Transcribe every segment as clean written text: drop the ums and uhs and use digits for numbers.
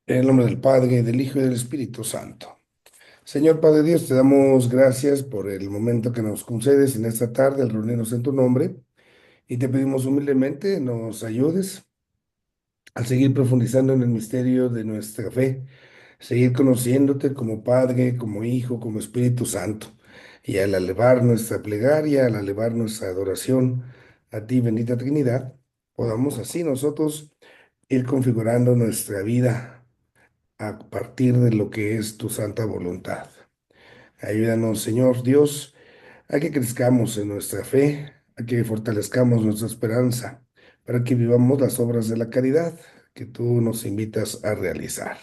En el nombre del Padre, del Hijo y del Espíritu Santo. Señor Padre Dios, te damos gracias por el momento que nos concedes en esta tarde al reunirnos en tu nombre y te pedimos humildemente nos ayudes a seguir profundizando en el misterio de nuestra fe, seguir conociéndote como Padre, como Hijo, como Espíritu Santo. Y al elevar nuestra plegaria, al elevar nuestra adoración a ti, bendita Trinidad, podamos así nosotros ir configurando nuestra vida a partir de lo que es tu santa voluntad. Ayúdanos, Señor Dios, a que crezcamos en nuestra fe, a que fortalezcamos nuestra esperanza, para que vivamos las obras de la caridad que tú nos invitas a realizar.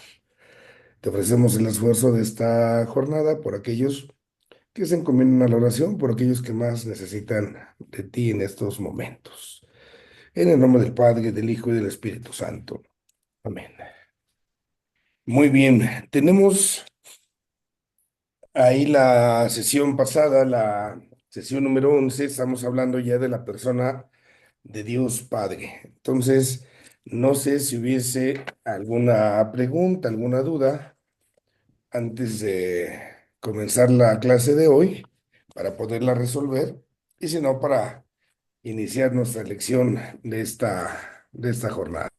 Te ofrecemos el esfuerzo de esta jornada por aquellos que se encomiendan a la oración, por aquellos que más necesitan de ti en estos momentos. En el nombre del Padre, del Hijo y del Espíritu Santo. Amén. Muy bien, tenemos ahí la sesión pasada, la sesión número 11, estamos hablando ya de la persona de Dios Padre. Entonces, no sé si hubiese alguna pregunta, alguna duda antes de comenzar la clase de hoy para poderla resolver y si no, para iniciar nuestra lección de esta jornada.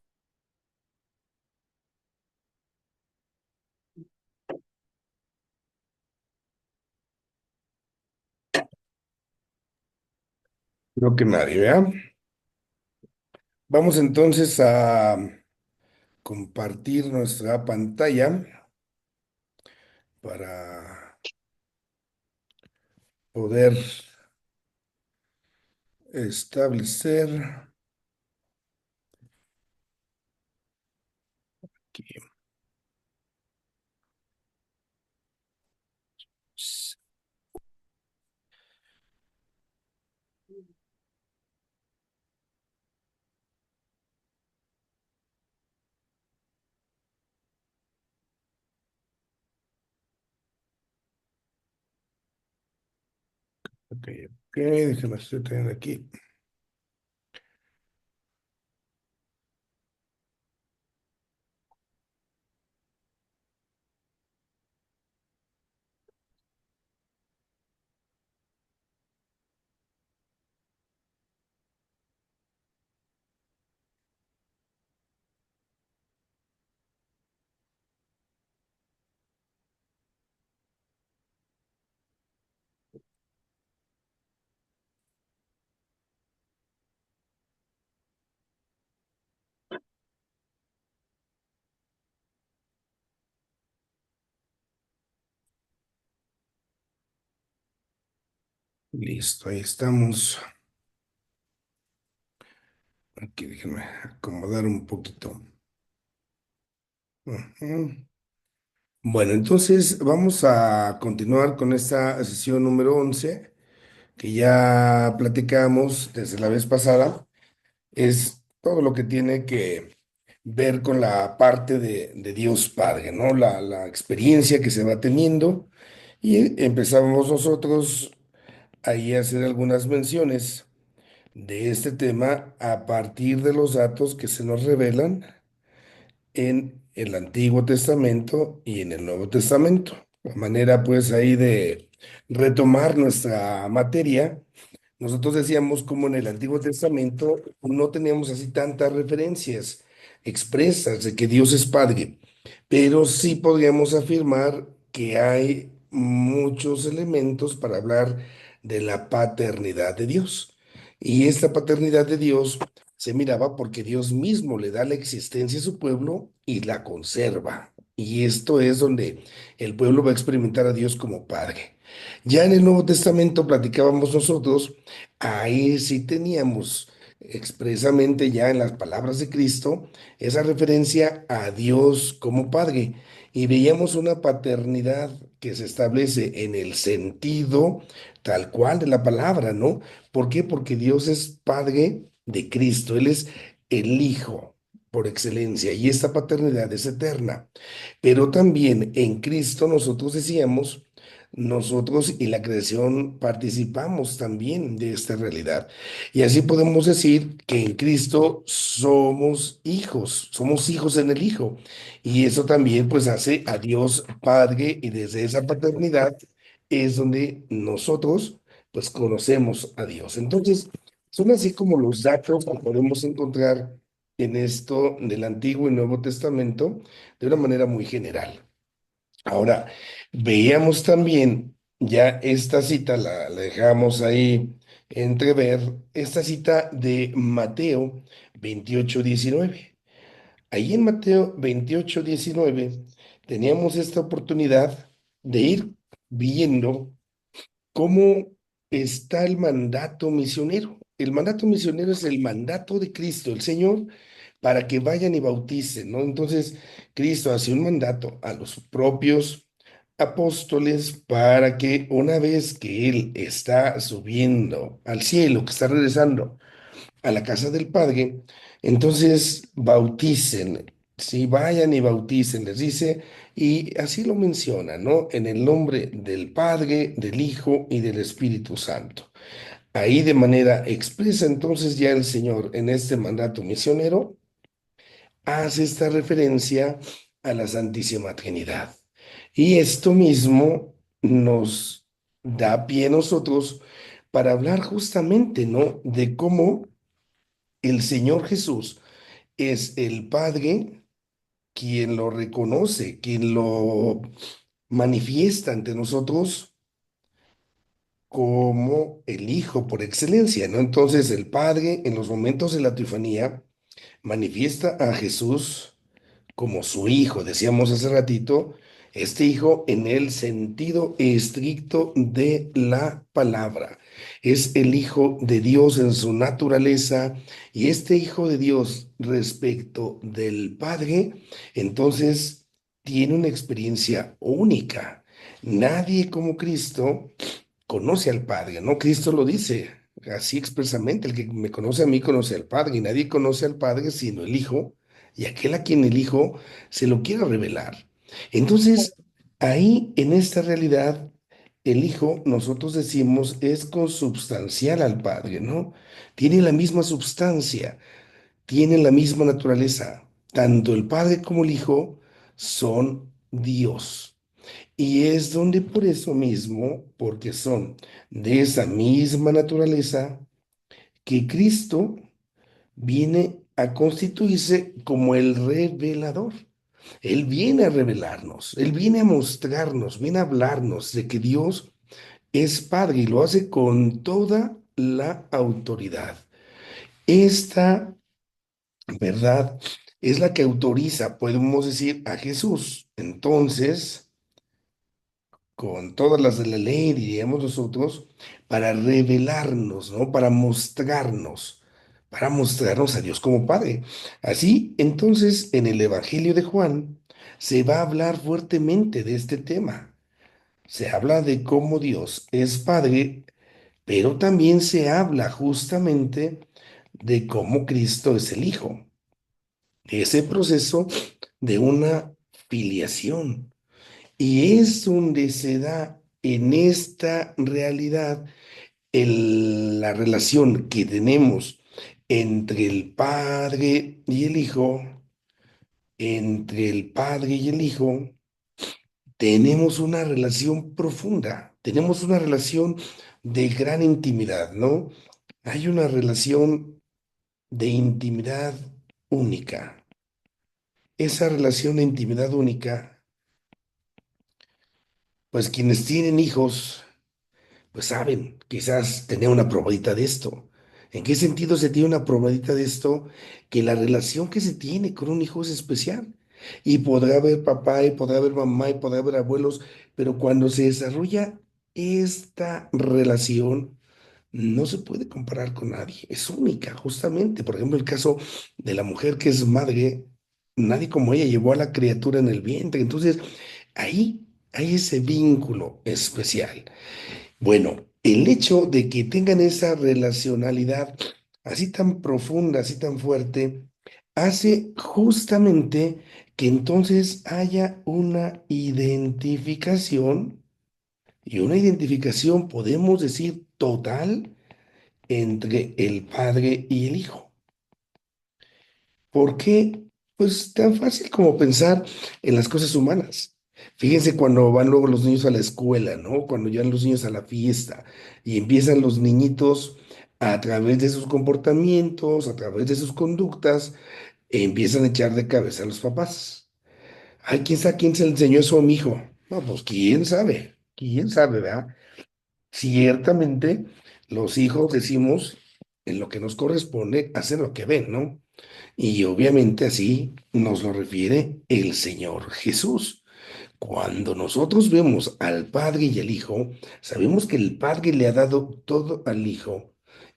Creo que nadie, ¿vea? Vamos entonces a compartir nuestra pantalla para poder establecer aquí. Ok, ok, déjame estoy teniendo aquí. Listo, ahí estamos. Aquí déjenme acomodar un poquito. Ujú. Bueno, entonces vamos a continuar con esta sesión número 11 que ya platicamos desde la vez pasada. Es todo lo que tiene que ver con la parte de Dios Padre, ¿no? La experiencia que se va teniendo. Y empezamos nosotros ahí a hacer algunas menciones de este tema a partir de los datos que se nos revelan en el Antiguo Testamento y en el Nuevo Testamento. De manera pues ahí de retomar nuestra materia. Nosotros decíamos como en el Antiguo Testamento no teníamos así tantas referencias expresas de que Dios es Padre, pero sí podríamos afirmar que hay muchos elementos para hablar de la paternidad de Dios. Y esta paternidad de Dios se miraba porque Dios mismo le da la existencia a su pueblo y la conserva. Y esto es donde el pueblo va a experimentar a Dios como Padre. Ya en el Nuevo Testamento platicábamos nosotros. Ahí sí teníamos expresamente ya en las palabras de Cristo esa referencia a Dios como Padre y veíamos una paternidad que se establece en el sentido tal cual de la palabra, ¿no? ¿Por qué? Porque Dios es Padre de Cristo, Él es el Hijo por excelencia y esta paternidad es eterna. Pero también en Cristo nosotros decíamos nosotros y la creación participamos también de esta realidad. Y así podemos decir que en Cristo somos hijos en el Hijo. Y eso también pues hace a Dios Padre y desde esa paternidad es donde nosotros pues conocemos a Dios. Entonces, son así como los datos que podemos encontrar en esto del Antiguo y Nuevo Testamento de una manera muy general. Ahora, veíamos también ya esta cita, la dejamos ahí entrever, esta cita de Mateo 28:19. Ahí en Mateo 28:19 teníamos esta oportunidad de ir viendo cómo está el mandato misionero. El mandato misionero es el mandato de Cristo, el Señor, para que vayan y bauticen, ¿no? Entonces, Cristo hace un mandato a los propios apóstoles para que una vez que Él está subiendo al cielo, que está regresando a la casa del Padre, entonces bauticen, sí, vayan y bauticen, les dice, y así lo menciona, ¿no? En el nombre del Padre, del Hijo y del Espíritu Santo. Ahí de manera expresa, entonces ya el Señor en este mandato misionero hace esta referencia a la Santísima Trinidad. Y esto mismo nos da pie a nosotros para hablar justamente, ¿no? De cómo el Señor Jesús es el Padre quien lo reconoce, quien lo manifiesta ante nosotros como el Hijo por excelencia, ¿no? Entonces el Padre en los momentos de la teofanía manifiesta a Jesús como su hijo, decíamos hace ratito, este hijo en el sentido estricto de la palabra. Es el hijo de Dios en su naturaleza y este hijo de Dios respecto del Padre, entonces tiene una experiencia única. Nadie como Cristo conoce al Padre, ¿no? Cristo lo dice así expresamente, el que me conoce a mí conoce al Padre y nadie conoce al Padre sino el Hijo y aquel a quien el Hijo se lo quiera revelar. Entonces, ahí en esta realidad, el Hijo, nosotros decimos, es consubstancial al Padre, ¿no? Tiene la misma substancia, tiene la misma naturaleza. Tanto el Padre como el Hijo son Dios. Y es donde por eso mismo, porque son de esa misma naturaleza, que Cristo viene a constituirse como el revelador. Él viene a revelarnos, Él viene a mostrarnos, viene a hablarnos de que Dios es Padre y lo hace con toda la autoridad. Esta verdad es la que autoriza, podemos decir, a Jesús. Entonces, con todas las de la ley, diríamos nosotros, para revelarnos, ¿no? Para mostrarnos a Dios como Padre. Así, entonces, en el Evangelio de Juan se va a hablar fuertemente de este tema. Se habla de cómo Dios es Padre, pero también se habla justamente de cómo Cristo es el Hijo. Ese proceso de una filiación. Y es donde se da en esta realidad la relación que tenemos entre el Padre y el Hijo, entre el Padre y el Hijo, tenemos una relación profunda, tenemos una relación de gran intimidad, ¿no? Hay una relación de intimidad única. Esa relación de intimidad única, pues quienes tienen hijos, pues saben, quizás tener una probadita de esto. ¿En qué sentido se tiene una probadita de esto? Que la relación que se tiene con un hijo es especial. Y podrá haber papá, y podrá haber mamá, y podrá haber abuelos, pero cuando se desarrolla esta relación, no se puede comparar con nadie. Es única, justamente. Por ejemplo, el caso de la mujer que es madre, nadie como ella llevó a la criatura en el vientre. Entonces, ahí hay ese vínculo especial. Bueno, el hecho de que tengan esa relacionalidad así tan profunda, así tan fuerte, hace justamente que entonces haya una identificación y una identificación, podemos decir, total entre el Padre y el Hijo. ¿Por qué? Pues tan fácil como pensar en las cosas humanas. Fíjense cuando van luego los niños a la escuela, ¿no? Cuando llevan los niños a la fiesta y empiezan los niñitos a través de sus comportamientos, a través de sus conductas, empiezan a echar de cabeza a los papás. Ay, ¿quién sabe quién se le enseñó eso a mi hijo? No, pues quién sabe, ¿verdad? Ciertamente, los hijos decimos en lo que nos corresponde, hacen lo que ven, ¿no? Y obviamente así nos lo refiere el Señor Jesús. Cuando nosotros vemos al Padre y al Hijo, sabemos que el Padre le ha dado todo al Hijo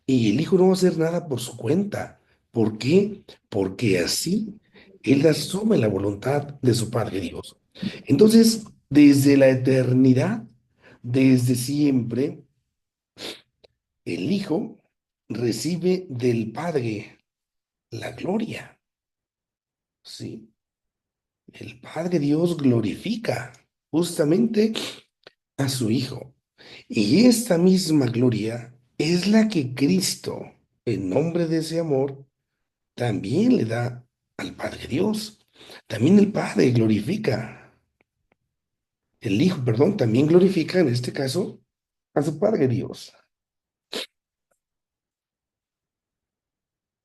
y el Hijo no va a hacer nada por su cuenta. ¿Por qué? Porque así Él asume la voluntad de su Padre Dios. Entonces, desde la eternidad, desde siempre, el Hijo recibe del Padre la gloria. ¿Sí? El Padre Dios glorifica justamente a su Hijo. Y esta misma gloria es la que Cristo, en nombre de ese amor, también le da al Padre Dios. También el Padre glorifica, el Hijo, perdón, también glorifica en este caso a su Padre Dios.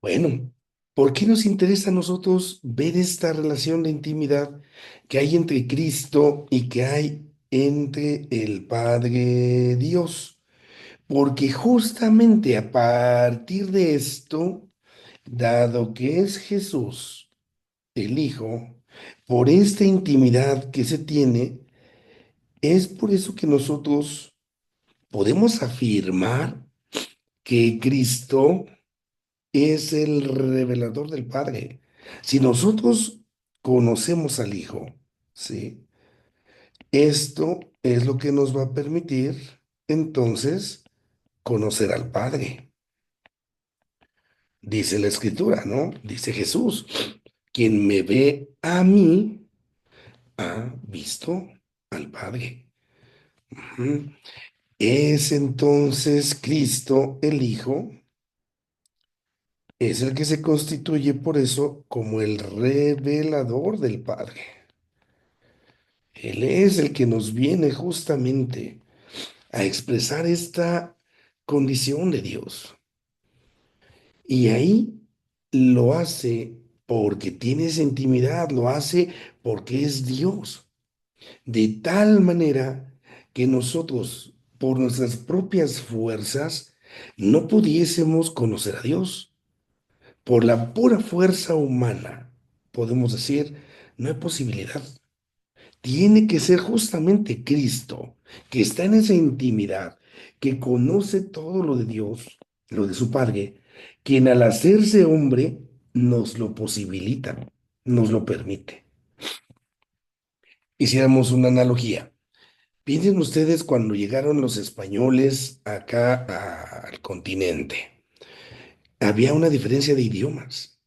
Bueno, ¿por qué nos interesa a nosotros ver esta relación de intimidad que hay entre Cristo y que hay entre el Padre Dios? Porque justamente a partir de esto, dado que es Jesús, el Hijo, por esta intimidad que se tiene, es por eso que nosotros podemos afirmar que Cristo es el revelador del Padre. Si nosotros conocemos al Hijo, ¿sí? Esto es lo que nos va a permitir entonces conocer al Padre. Dice la Escritura, ¿no? Dice Jesús, quien me ve a mí ha visto al Padre. Ujú. Es entonces Cristo, el Hijo, es el que se constituye por eso como el revelador del Padre. Él es el que nos viene justamente a expresar esta condición de Dios. Y ahí lo hace porque tiene esa intimidad, lo hace porque es Dios. De tal manera que nosotros, por nuestras propias fuerzas, no pudiésemos conocer a Dios. Por la pura fuerza humana, podemos decir, no hay posibilidad. Tiene que ser justamente Cristo, que está en esa intimidad, que conoce todo lo de Dios, lo de su Padre, quien al hacerse hombre nos lo posibilita, nos lo permite. Hiciéramos una analogía. Piensen ustedes cuando llegaron los españoles acá al continente. Había una diferencia de idiomas.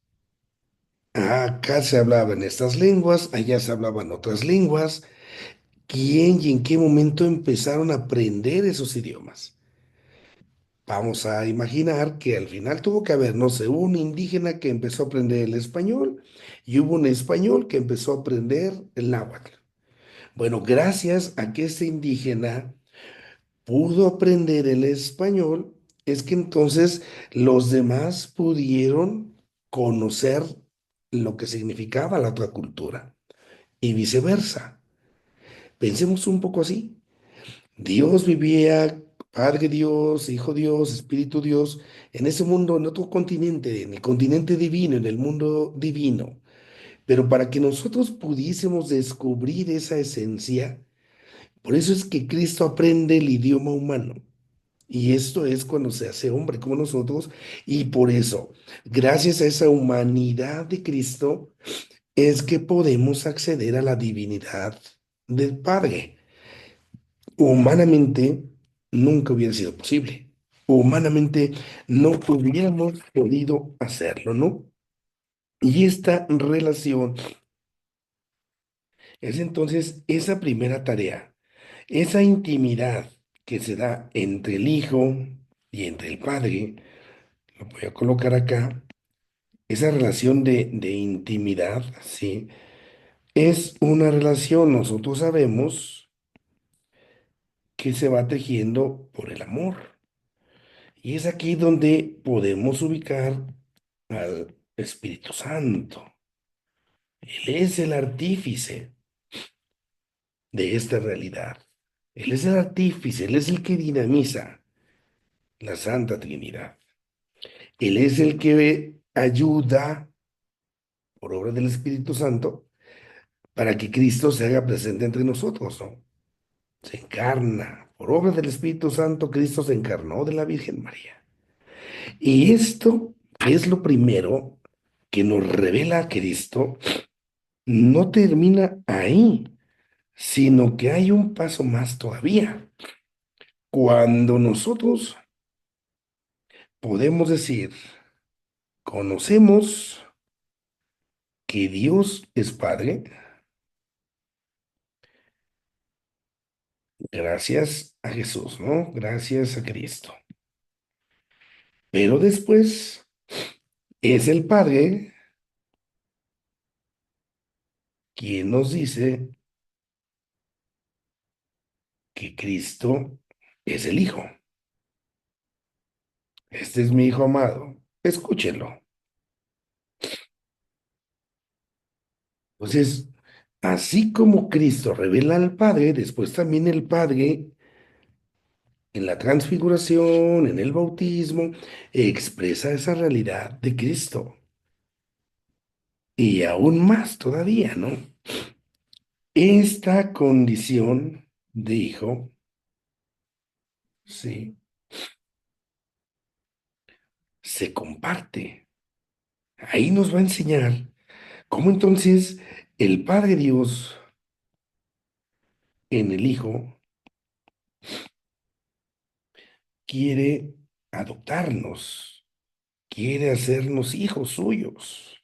Acá se hablaban estas lenguas, allá se hablaban otras lenguas. ¿Quién y en qué momento empezaron a aprender esos idiomas? Vamos a imaginar que al final tuvo que haber, no sé, un indígena que empezó a aprender el español y hubo un español que empezó a aprender el náhuatl. Bueno, gracias a que este indígena pudo aprender el español, es que entonces los demás pudieron conocer lo que significaba la otra cultura y viceversa. Pensemos un poco así. Dios vivía, Padre Dios, Hijo Dios, Espíritu Dios, en ese mundo, en otro continente, en el continente divino, en el mundo divino. Pero para que nosotros pudiésemos descubrir esa esencia, por eso es que Cristo aprende el idioma humano. Y esto es cuando se hace hombre como nosotros. Y por eso, gracias a esa humanidad de Cristo, es que podemos acceder a la divinidad del Padre. Humanamente nunca hubiera sido posible. Humanamente no hubiéramos podido hacerlo, ¿no? Y esta relación es entonces esa primera tarea. Esa intimidad que se da entre el Hijo y entre el Padre, lo voy a colocar acá, esa relación de intimidad, ¿sí? Es una relación, nosotros sabemos que se va tejiendo por el amor. Y es aquí donde podemos ubicar al Espíritu Santo. Él es el artífice de esta realidad. Él es el artífice, Él es el que dinamiza la Santa Trinidad. Él es el que ayuda por obra del Espíritu Santo para que Cristo se haga presente entre nosotros, ¿no? Se encarna. Por obra del Espíritu Santo, Cristo se encarnó de la Virgen María. Y esto es lo primero que nos revela a Cristo. No termina ahí, sino que hay un paso más todavía. Cuando nosotros podemos decir, conocemos que Dios es Padre, gracias a Jesús, ¿no? Gracias a Cristo. Pero después es el Padre quien nos dice que Cristo es el Hijo. Este es mi Hijo amado. Escúchenlo. Entonces, así como Cristo revela al Padre, después también el Padre en la transfiguración, en el bautismo, expresa esa realidad de Cristo. Y aún más todavía, ¿no? Esta condición de hijo, sí, se comparte. Ahí nos va a enseñar cómo entonces el Padre Dios en el Hijo quiere adoptarnos, quiere hacernos hijos suyos.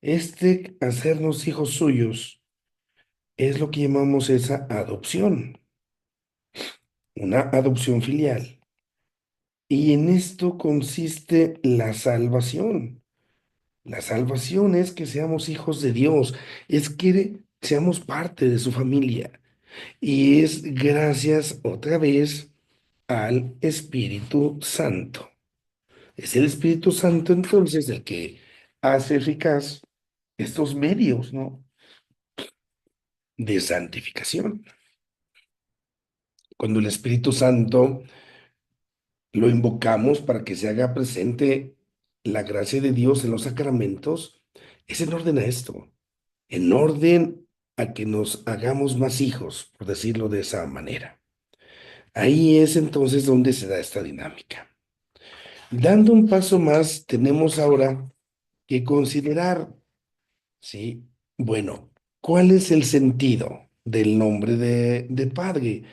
Este hacernos hijos suyos es lo que llamamos esa adopción, una adopción filial. Y en esto consiste la salvación. La salvación es que seamos hijos de Dios, es que seamos parte de su familia. Y es gracias otra vez al Espíritu Santo. Es el Espíritu Santo entonces el que hace eficaz estos medios, ¿no? De santificación. Cuando el Espíritu Santo lo invocamos para que se haga presente la gracia de Dios en los sacramentos, es en orden a esto, en orden a que nos hagamos más hijos, por decirlo de esa manera. Ahí es entonces donde se da esta dinámica. Dando un paso más, tenemos ahora que considerar, ¿sí? Bueno, ¿cuál es el sentido del nombre de Padre?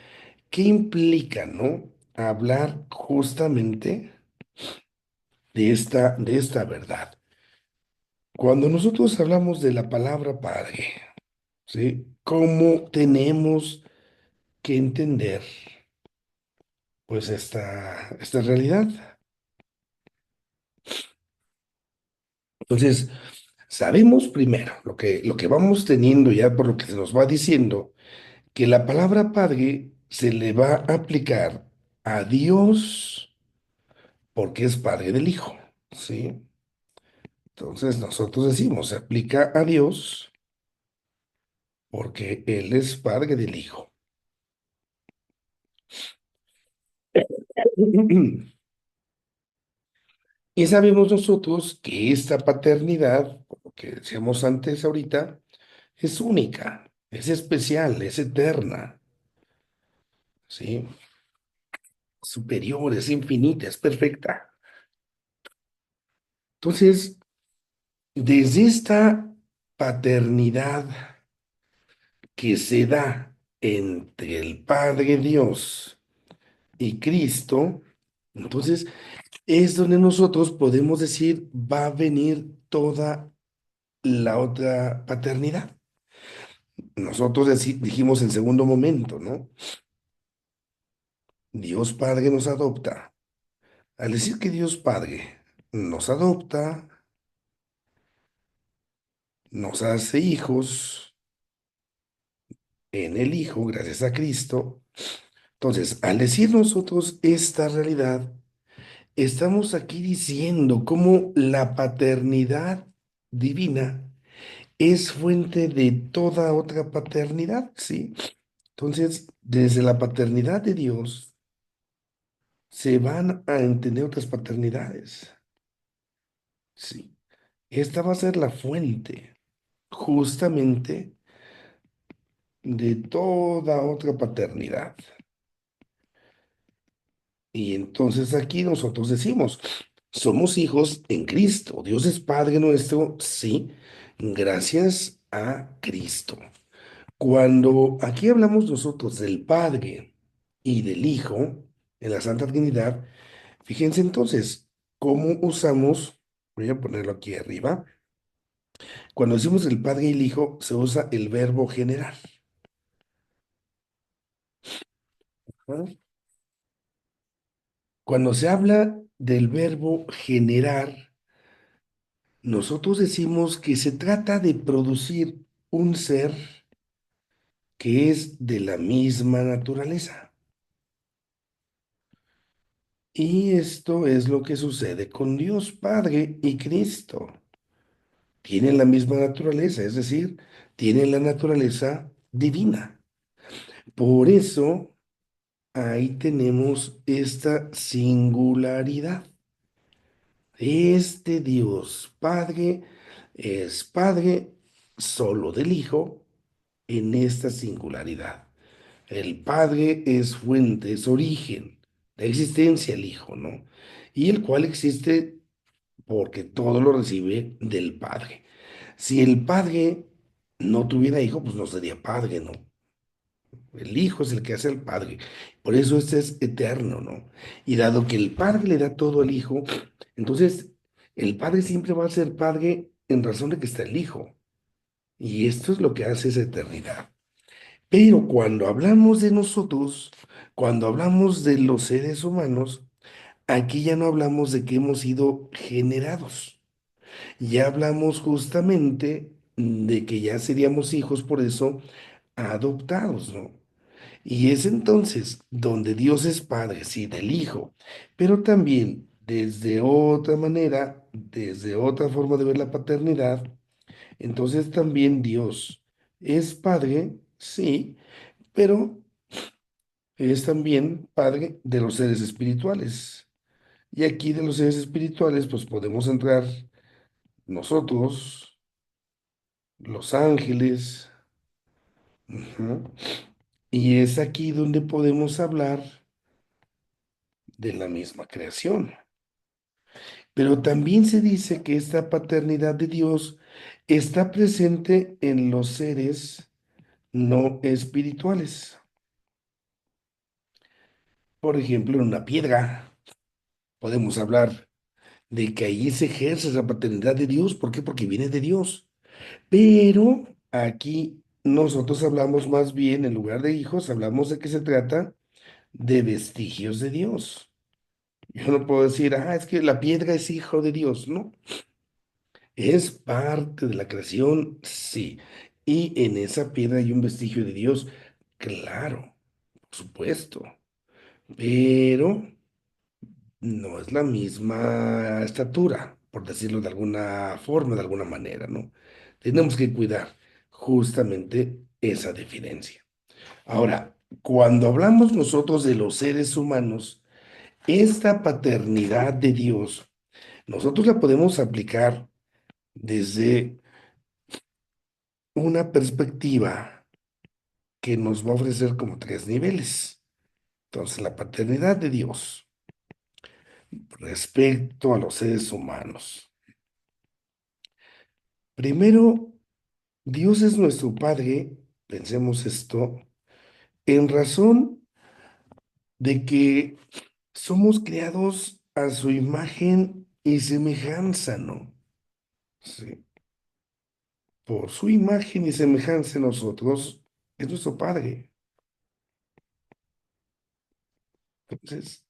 ¿Qué implica, no? Hablar justamente de esta verdad. Cuando nosotros hablamos de la palabra Padre, ¿sí? ¿Cómo tenemos que entender, pues, esta realidad? Entonces, sabemos primero lo que vamos teniendo ya por lo que se nos va diciendo, que la palabra Padre se le va a aplicar a Dios porque es Padre del Hijo, ¿sí? Entonces, nosotros decimos, se aplica a Dios porque Él es Padre del Hijo. Y sabemos nosotros que esta paternidad, por lo que decíamos antes ahorita, es única, es especial, es eterna, ¿sí? Superior, es infinita, es perfecta. Entonces, desde esta paternidad que se da entre el Padre Dios y Cristo, entonces es donde nosotros podemos decir va a venir toda la otra paternidad. nosotros dijimos en segundo momento, ¿no? Dios Padre nos adopta. Al decir que Dios Padre nos adopta, nos hace hijos en el Hijo, gracias a Cristo. Entonces, al decir nosotros esta realidad, estamos aquí diciendo cómo la paternidad divina es fuente de toda otra paternidad, ¿sí? Entonces, desde la paternidad de Dios se van a entender otras paternidades, ¿sí? Esta va a ser la fuente justamente de toda otra paternidad. Y entonces aquí nosotros decimos, somos hijos en Cristo. Dios es Padre nuestro, sí, gracias a Cristo. Cuando aquí hablamos nosotros del Padre y del Hijo en la Santa Trinidad, fíjense entonces cómo usamos, voy a ponerlo aquí arriba, cuando decimos el Padre y el Hijo, se usa el verbo generar. ¿Ah? Cuando se habla del verbo generar, nosotros decimos que se trata de producir un ser que es de la misma naturaleza. Y esto es lo que sucede con Dios Padre y Cristo. Tienen la misma naturaleza, es decir, tienen la naturaleza divina. Por eso ahí tenemos esta singularidad. Este Dios Padre es Padre solo del Hijo en esta singularidad. El Padre es fuente, es origen, la existencia del Hijo, ¿no? Y el cual existe porque todo lo recibe del Padre. Si el Padre no tuviera hijo, pues no sería Padre, ¿no? El Hijo es el que hace al Padre. Por eso este es eterno, ¿no? Y dado que el Padre le da todo al Hijo, entonces el Padre siempre va a ser Padre en razón de que está el Hijo. Y esto es lo que hace esa eternidad. Pero cuando hablamos de nosotros, cuando hablamos de los seres humanos, aquí ya no hablamos de que hemos sido generados. Ya hablamos justamente de que ya seríamos hijos, por eso adoptados, ¿no? Y es entonces donde Dios es Padre, sí, del Hijo, pero también desde otra manera, desde otra forma de ver la paternidad, entonces también Dios es Padre, sí, pero es también Padre de los seres espirituales. Y aquí de los seres espirituales, pues podemos entrar nosotros, los ángeles, ujú, y es aquí donde podemos hablar de la misma creación. Pero también se dice que esta paternidad de Dios está presente en los seres no espirituales. Por ejemplo, en una piedra podemos hablar de que ahí se ejerce la paternidad de Dios. ¿Por qué? Porque viene de Dios. Pero aquí nosotros hablamos más bien, en lugar de hijos, hablamos de que se trata de vestigios de Dios. Yo no puedo decir, es que la piedra es hijo de Dios. No, es parte de la creación, sí. Y en esa piedra hay un vestigio de Dios, claro, por supuesto. Pero no es la misma estatura, por decirlo de alguna forma, de alguna manera, ¿no? Tenemos que cuidar justamente esa diferencia. Ahora, cuando hablamos nosotros de los seres humanos, esta paternidad de Dios, nosotros la podemos aplicar desde una perspectiva que nos va a ofrecer como tres niveles. Entonces, la paternidad de Dios respecto a los seres humanos. Primero, Dios es nuestro Padre, pensemos esto, en razón de que somos creados a su imagen y semejanza, ¿no? Sí. por su imagen y semejanza en nosotros, es nuestro Padre. Entonces,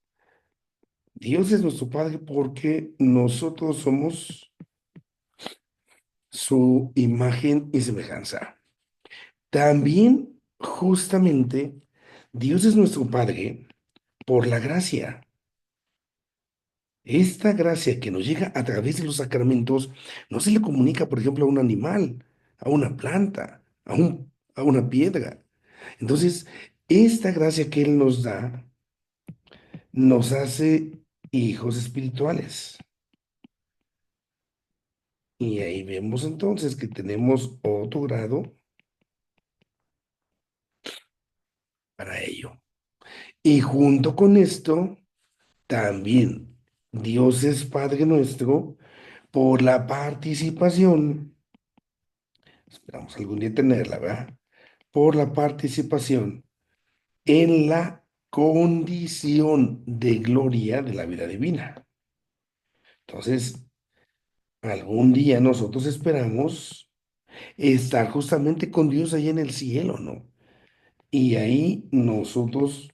Dios es nuestro Padre porque nosotros somos su imagen y semejanza. También, justamente, Dios es nuestro Padre por la gracia. Esta gracia que nos llega a través de los sacramentos no se le comunica, por ejemplo, a un animal, a una planta, a una piedra. Entonces, esta gracia que Él nos da nos hace hijos espirituales. Y ahí vemos entonces que tenemos otro grado para ello. Y junto con esto, también Dios es Padre nuestro por la participación, esperamos algún día tenerla, ¿verdad? Por la participación en la condición de gloria de la vida divina. Entonces, algún día nosotros esperamos estar justamente con Dios ahí en el cielo, ¿no? Y ahí nosotros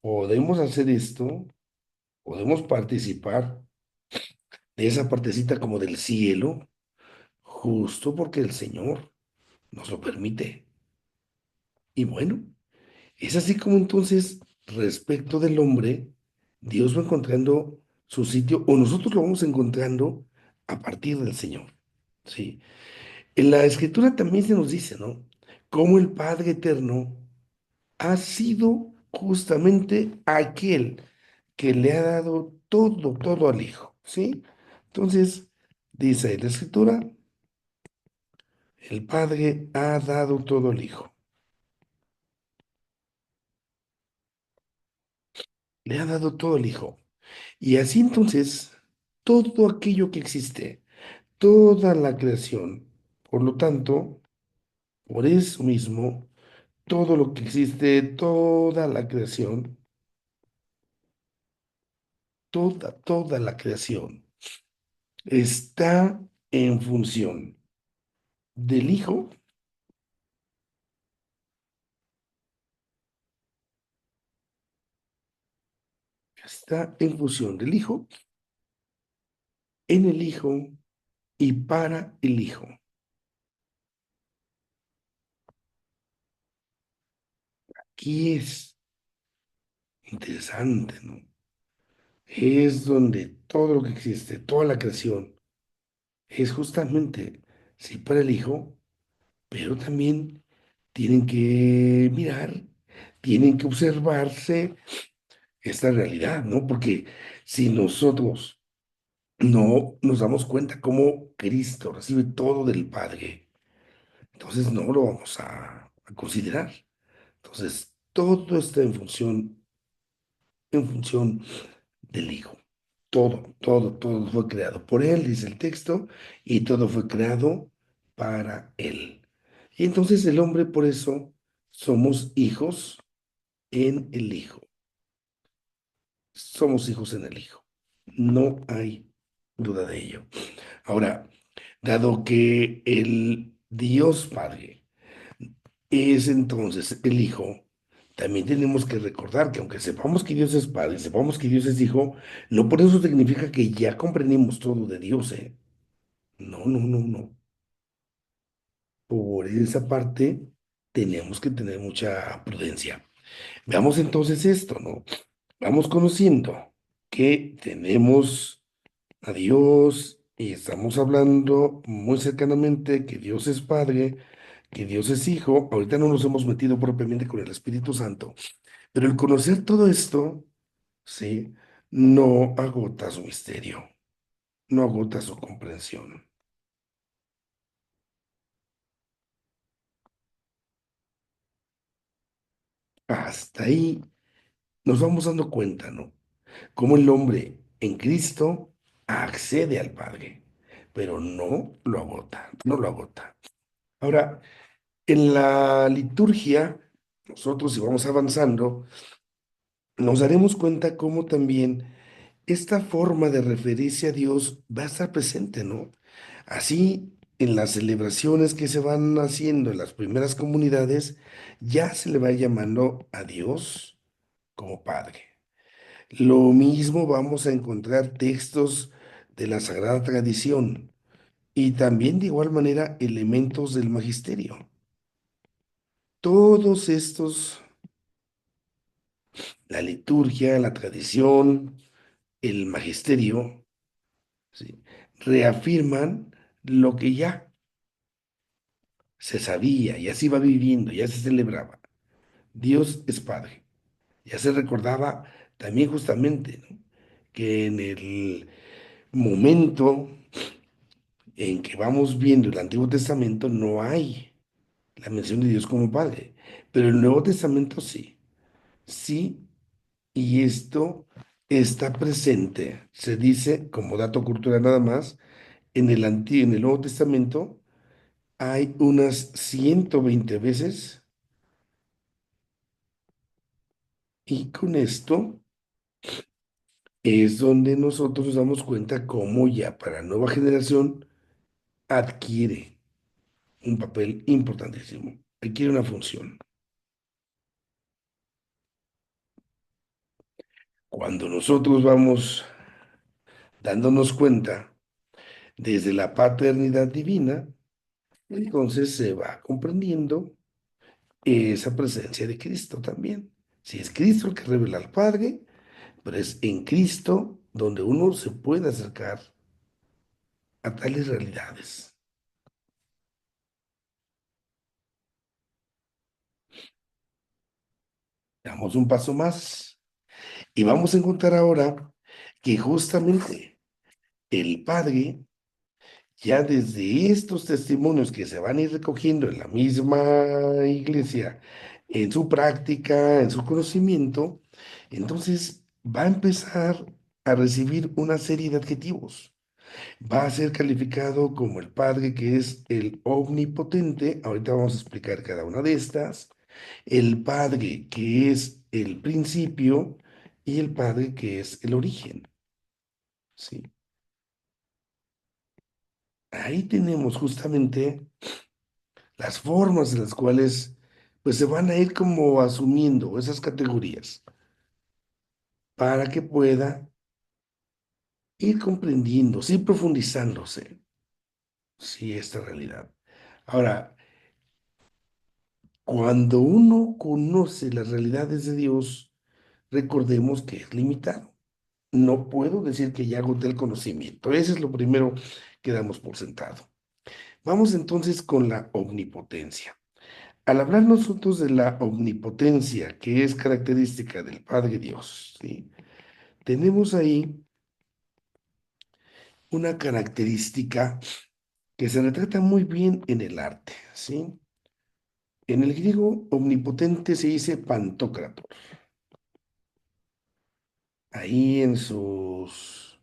podemos hacer esto, podemos participar de esa partecita como del cielo, justo porque el Señor nos lo permite. Y bueno, es así como entonces, respecto del hombre, Dios va encontrando su sitio, o nosotros lo vamos encontrando a partir del Señor. ¿Sí? En la Escritura también se nos dice, ¿no? Cómo el Padre Eterno ha sido justamente aquel que le ha dado todo, todo al Hijo, ¿sí? Entonces, dice la Escritura, el Padre ha dado todo al Hijo, le ha dado todo al Hijo. Y así entonces, todo aquello que existe, toda la creación, por lo tanto, por eso mismo, todo lo que existe, toda la creación, toda la creación está en función del Hijo, está en función del Hijo, en el Hijo y para el Hijo. Aquí es interesante, ¿no? Es donde todo lo que existe, toda la creación, es justamente, sí, para el Hijo, pero también tienen que mirar, tienen que observarse esta realidad, ¿no? Porque si nosotros no nos damos cuenta cómo Cristo recibe todo del Padre, entonces no lo vamos a considerar. Entonces, todo está en función del Hijo. Todo fue creado por Él, dice el texto, y todo fue creado para Él. Y entonces el hombre, por eso, somos hijos en el Hijo. Somos hijos en el Hijo. No hay duda de ello. Ahora, dado que el Dios Padre es entonces el Hijo, también tenemos que recordar que aunque sepamos que Dios es Padre, sepamos que Dios es Hijo, no por eso significa que ya comprendimos todo de Dios, ¿eh? No, no, no, no. Por esa parte tenemos que tener mucha prudencia. Veamos entonces esto, ¿no? Vamos conociendo que tenemos a Dios y estamos hablando muy cercanamente que Dios es Padre, que Dios es Hijo. Ahorita no nos hemos metido propiamente con el Espíritu Santo, pero el conocer todo esto, sí, no agota su misterio, no agota su comprensión. Hasta ahí nos vamos dando cuenta, ¿no? Cómo el hombre en Cristo accede al Padre, pero no lo agota, no lo agota. Ahora, en la liturgia, nosotros si vamos avanzando, nos daremos cuenta cómo también esta forma de referirse a Dios va a estar presente, ¿no? Así. en las celebraciones que se van haciendo en las primeras comunidades, ya se le va llamando a Dios como Padre. Lo mismo vamos a encontrar textos de la Sagrada Tradición y también de igual manera elementos del magisterio. Todos estos, la liturgia, la tradición, el magisterio, ¿sí?, reafirman lo que ya se sabía, ya se iba viviendo, ya se celebraba. Dios es Padre. Ya se recordaba también justamente, ¿no?, que en el momento en que vamos viendo el Antiguo Testamento no hay la mención de Dios como Padre, pero el Nuevo Testamento sí, sí, y esto está presente, se dice como dato cultural nada más, en el Nuevo Testamento hay unas 120 veces y con esto es donde nosotros nos damos cuenta cómo ya para la nueva generación adquiere un papel importantísimo, adquiere una función. Cuando nosotros vamos dándonos cuenta desde la paternidad divina, entonces se va comprendiendo esa presencia de Cristo también. Si es Cristo el que revela al Padre, pero es en Cristo donde uno se puede acercar a tales realidades. Damos un paso más y vamos a encontrar ahora que justamente el Padre, ya desde estos testimonios que se van a ir recogiendo en la misma iglesia, en su práctica, en su conocimiento, entonces va a empezar a recibir una serie de adjetivos. Va a ser calificado como el Padre que es el omnipotente, ahorita vamos a explicar cada una de estas, el Padre que es el principio y el Padre que es el origen, ¿sí? Ahí tenemos justamente las formas en las cuales pues se van a ir como asumiendo esas categorías para que pueda ir comprendiendo, ir profundizándose, sí, esta realidad. Ahora, cuando uno conoce las realidades de Dios, recordemos que es limitado. No puedo decir que ya agoté el conocimiento. Eso es lo primero que damos por sentado. Vamos entonces con la omnipotencia. Al hablar nosotros de la omnipotencia, que es característica del Padre Dios, ¿sí?, tenemos ahí una característica que se retrata muy bien en el arte, ¿sí? En el griego, omnipotente se dice pantocrator. Ahí en sus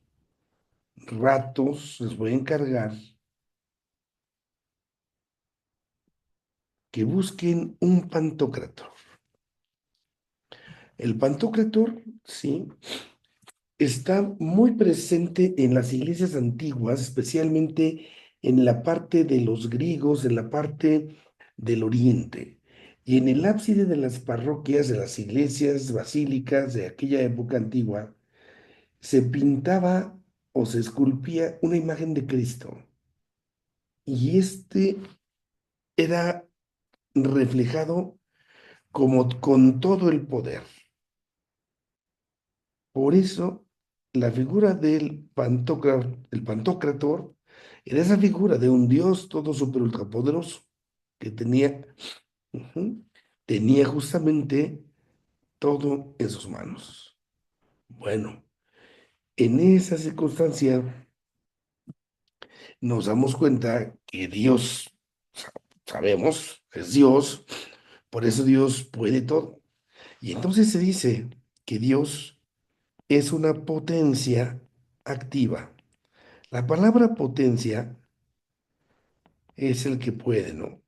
ratos les voy a encargar que busquen un pantocrator. El pantocrator, ¿sí?, está muy presente en las iglesias antiguas, especialmente en la parte de los griegos, en la parte del oriente. Y en el ábside de las parroquias, de las iglesias basílicas de aquella época antigua, se pintaba o se esculpía una imagen de Cristo. Y este era reflejado como con todo el poder. Por eso, la figura el Pantocrator, era esa figura de un Dios todo super ultrapoderoso que ujú, tenía justamente todo en sus manos. Bueno, en esa circunstancia nos damos cuenta que Dios, sa- sabemos, es Dios, por eso Dios puede todo. Y entonces se dice que Dios es una potencia activa. La palabra potencia es el que puede, ¿no?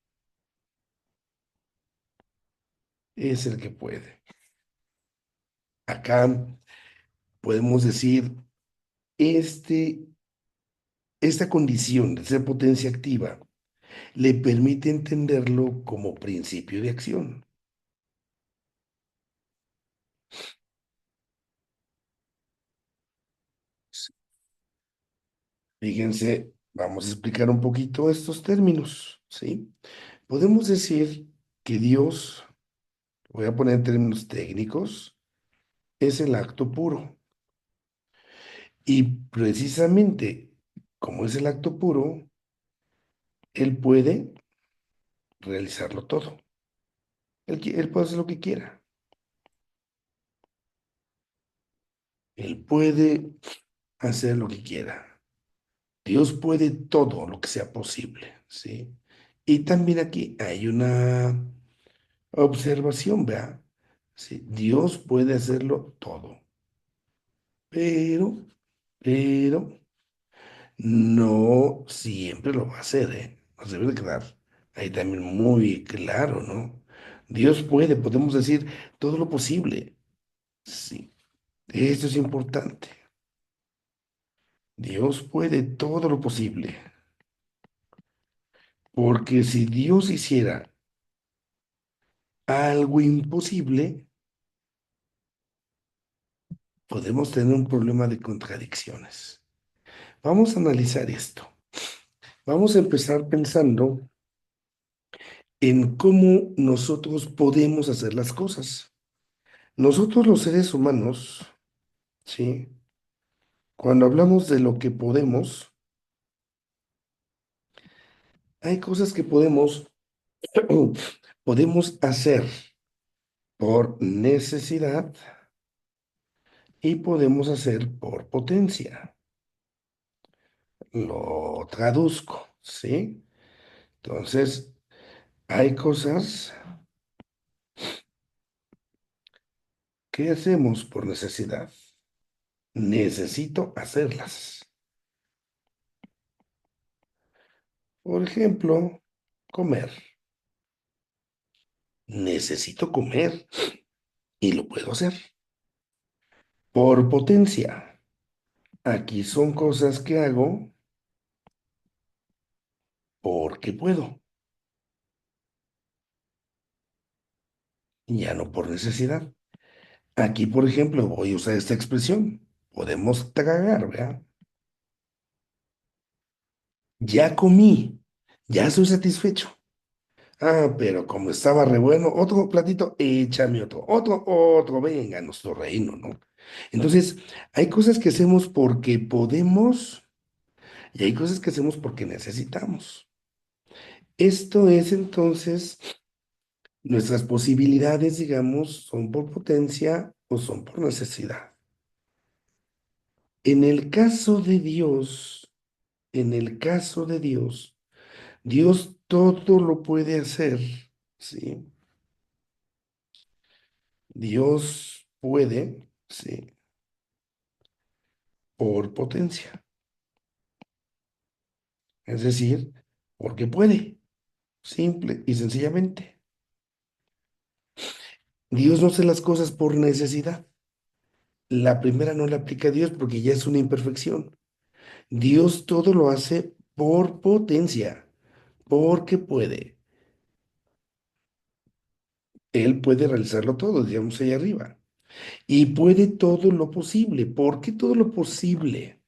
Es el que puede. Acá podemos decir, este Esta condición de ser potencia activa le permite entenderlo como principio de acción. Fíjense, vamos a explicar un poquito estos términos, ¿sí? Podemos decir que Dios, voy a poner en términos técnicos, es el acto puro. Y precisamente como es el acto puro, Él puede realizarlo todo. Él puede hacer lo que quiera. Él puede hacer lo que quiera. Dios puede todo lo que sea posible, ¿sí? Y también aquí hay una observación, vea. Sí, Dios puede hacerlo todo, pero, pero no siempre lo va a hacer, ¿eh? Nos debe de quedar ahí también muy claro, ¿no? Dios puede, podemos decir, todo lo posible. Sí, esto es importante. Dios puede todo lo posible, porque si Dios hiciera algo imposible, podemos tener un problema de contradicciones. Vamos a analizar esto. Vamos a empezar pensando en cómo nosotros podemos hacer las cosas. Nosotros los seres humanos, ¿sí? Cuando hablamos de lo que podemos, hay cosas que podemos hacer por necesidad y podemos hacer por potencia. Lo traduzco, ¿sí? Entonces, hay cosas que hacemos por necesidad. Necesito hacerlas. Por ejemplo, comer. Necesito comer y lo puedo hacer. Por potencia. Aquí son cosas que hago porque puedo, ya no por necesidad. Aquí, por ejemplo, voy a usar esta expresión. Podemos tragar, ¿verdad? Ya comí, ya estoy satisfecho. Ah, pero como estaba re bueno, otro platito, échame otro, venga, nuestro reino, ¿no? Entonces, hay cosas que hacemos porque podemos y hay cosas que hacemos porque necesitamos. Esto es entonces, nuestras posibilidades, digamos, son por potencia o son por necesidad. En el caso de Dios, en el caso de Dios, Dios todo lo puede hacer, ¿sí? Dios puede, ¿sí? Por potencia, es decir, porque puede, simple y sencillamente. Dios no hace las cosas por necesidad. La primera no la aplica a Dios porque ya es una imperfección. Dios todo lo hace por potencia, porque puede. Él puede realizarlo todo, digamos ahí arriba. Y puede todo lo posible. ¿Por qué todo lo posible?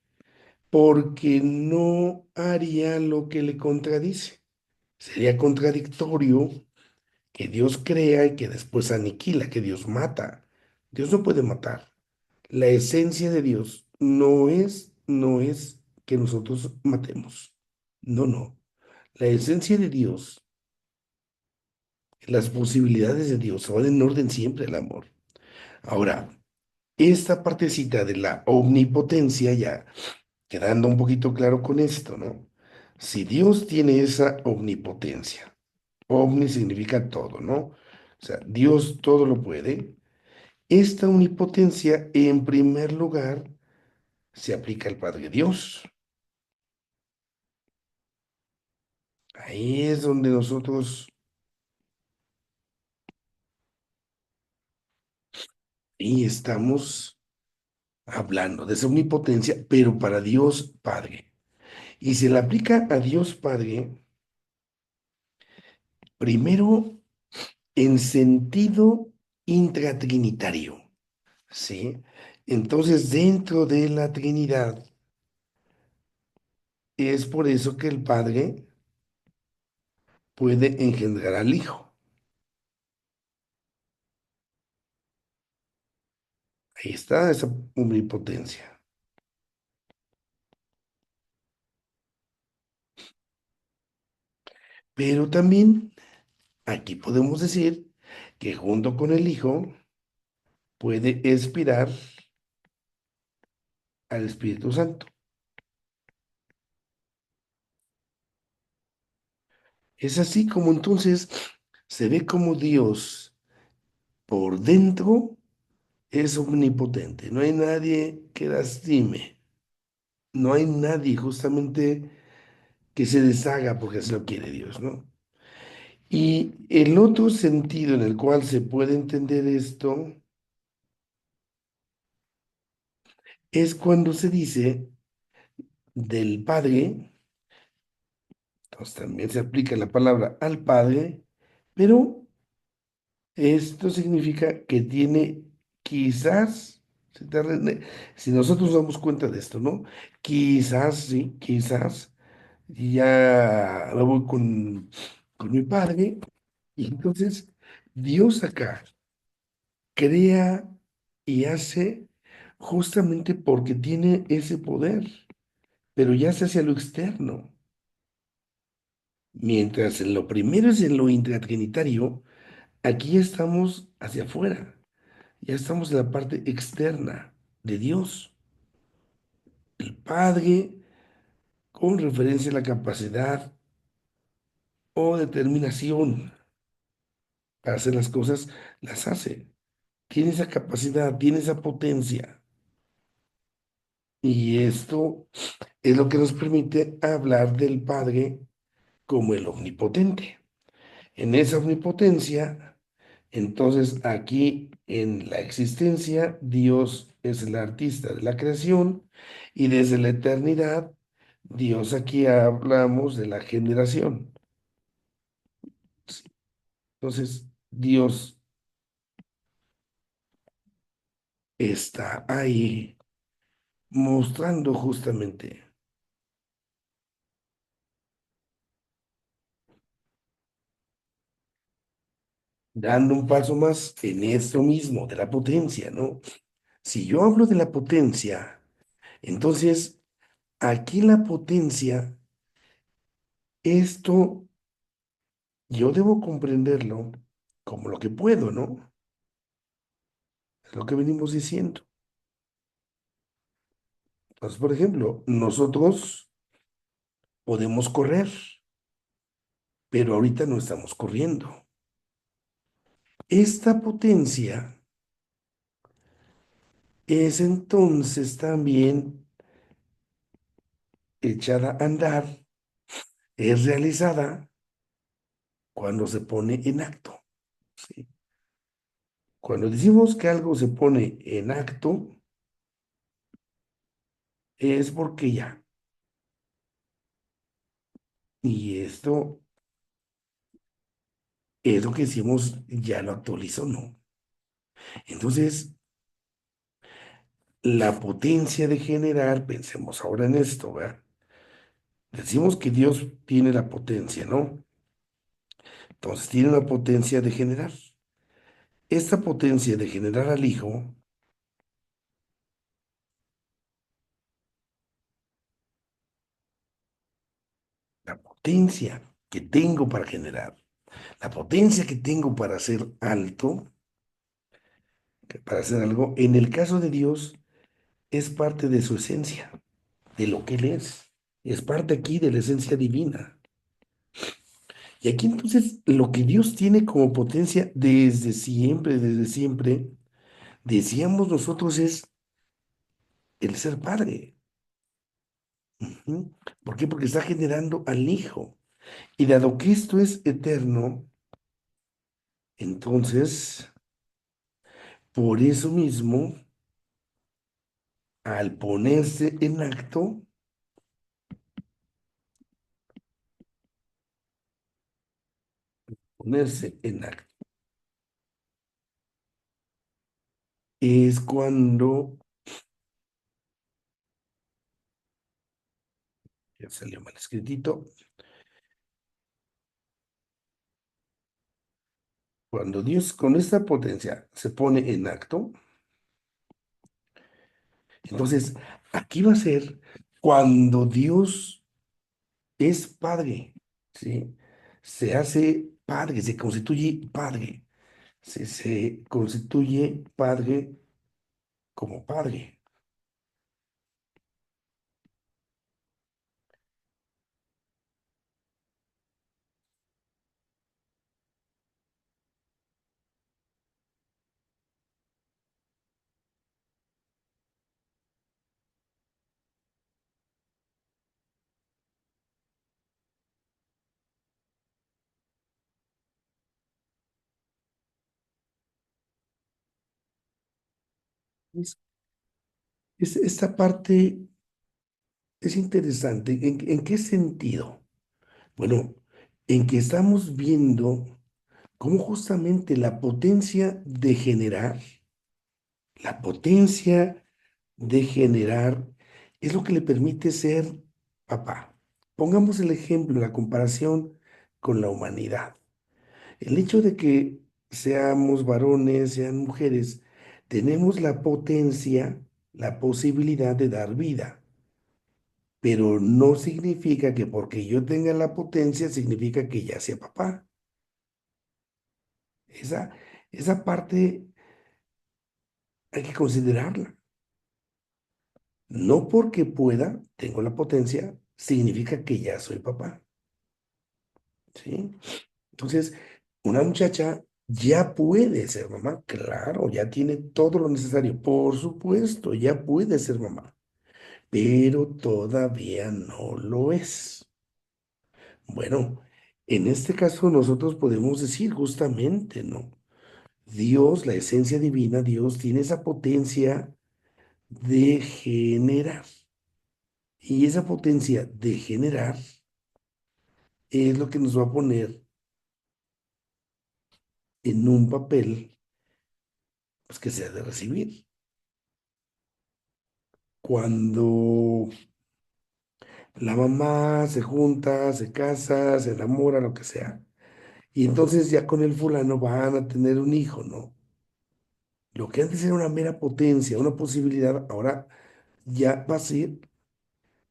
Porque no haría lo que le contradice. Sería contradictorio que Dios crea y que después aniquila, que Dios mata. Dios no puede matar. La esencia de Dios no es que nosotros matemos. No, no. La esencia de Dios, las posibilidades de Dios van en orden siempre al amor. Ahora, esta partecita de la omnipotencia, ya quedando un poquito claro con esto, ¿no? Si Dios tiene esa omnipotencia, omni significa todo, ¿no? O sea, Dios todo lo puede. Esta omnipotencia, en primer lugar, se aplica al Padre Dios. Ahí es donde nosotros y estamos hablando de esa omnipotencia, pero para Dios Padre. Y se le aplica a Dios Padre, primero en sentido intratrinitario, ¿sí? Entonces, dentro de la Trinidad, es por eso que el Padre puede engendrar al Hijo. Ahí está esa omnipotencia. Pero también aquí podemos decir que junto con el Hijo puede expirar al Espíritu Santo. Es así como entonces se ve como Dios por dentro es omnipotente. No hay nadie que lastime. No hay nadie justamente que se deshaga porque así lo quiere Dios, ¿no? Y el otro sentido en el cual se puede entender esto es cuando se dice del Padre, entonces también se aplica la palabra al Padre, pero esto significa que tiene quizás, si nosotros nos damos cuenta de esto, ¿no? Quizás, sí, quizás, ya lo voy con mi padre, y entonces Dios acá crea y hace justamente porque tiene ese poder, pero ya se hace a lo externo. Mientras en lo primero es en lo intratrinitario, aquí estamos hacia afuera. Ya estamos en la parte externa de Dios, el Padre, con referencia a la capacidad o determinación para hacer las cosas, las hace. Tiene esa capacidad, tiene esa potencia. Y esto es lo que nos permite hablar del Padre como el omnipotente. En esa omnipotencia, entonces aquí en la existencia, Dios es el artista de la creación y desde la eternidad, Dios aquí hablamos de la generación. Entonces, Dios está ahí mostrando justamente, dando un paso más en esto mismo de la potencia, ¿no? Si yo hablo de la potencia, entonces aquí la potencia, esto yo debo comprenderlo como lo que puedo, ¿no? Es lo que venimos diciendo. Entonces, por ejemplo, nosotros podemos correr, pero ahorita no estamos corriendo. Esta potencia es entonces también echada a andar, es realizada cuando se pone en acto, ¿sí? Cuando decimos que algo se pone en acto, es porque ya. Y esto es lo que decimos, ya lo actualizó, ¿no? Entonces, la potencia de generar, pensemos ahora en esto, ¿verdad? Decimos que Dios tiene la potencia, ¿no? Entonces, tiene una potencia de generar. Esta potencia de generar al Hijo, la potencia que tengo para generar, la potencia que tengo para ser alto, para hacer algo, en el caso de Dios, es parte de su esencia, de lo que Él es. Es parte aquí de la esencia divina. Y aquí entonces lo que Dios tiene como potencia desde siempre, decíamos nosotros, es el ser padre. Ujú. ¿Por qué? Porque está generando al Hijo. Y dado que esto es eterno, entonces, por eso mismo, al ponerse en acto, Ponerse en acto es cuando, ya salió mal escritito, cuando Dios con esta potencia se pone en acto, entonces aquí va a ser cuando Dios es padre, ¿sí? Se hace padre, se constituye padre, se constituye padre como padre. Es- esta parte es interesante. En qué sentido? Bueno, en que estamos viendo cómo justamente la potencia de generar, la potencia de generar es lo que le permite ser papá. Pongamos el ejemplo, la comparación con la humanidad. El hecho de que seamos varones, sean mujeres, tenemos la potencia, la posibilidad de dar vida, pero no significa que porque yo tenga la potencia significa que ya sea papá. Esa, esa parte hay que considerarla. No porque pueda, tengo la potencia, significa que ya soy papá, ¿sí? Entonces, una muchacha ya puede ser mamá, claro, ya tiene todo lo necesario, por supuesto, ya puede ser mamá, pero todavía no lo es. Bueno, en este caso nosotros podemos decir justamente, ¿no? Dios, la esencia divina, Dios tiene esa potencia de generar. Y esa potencia de generar es lo que nos va a poner en un papel pues, que sea de recibir. Cuando la mamá se junta, se casa, se enamora, lo que sea, y entonces ya con el fulano van a tener un hijo, ¿no? Lo que antes era una mera potencia, una posibilidad, ahora ya va a ser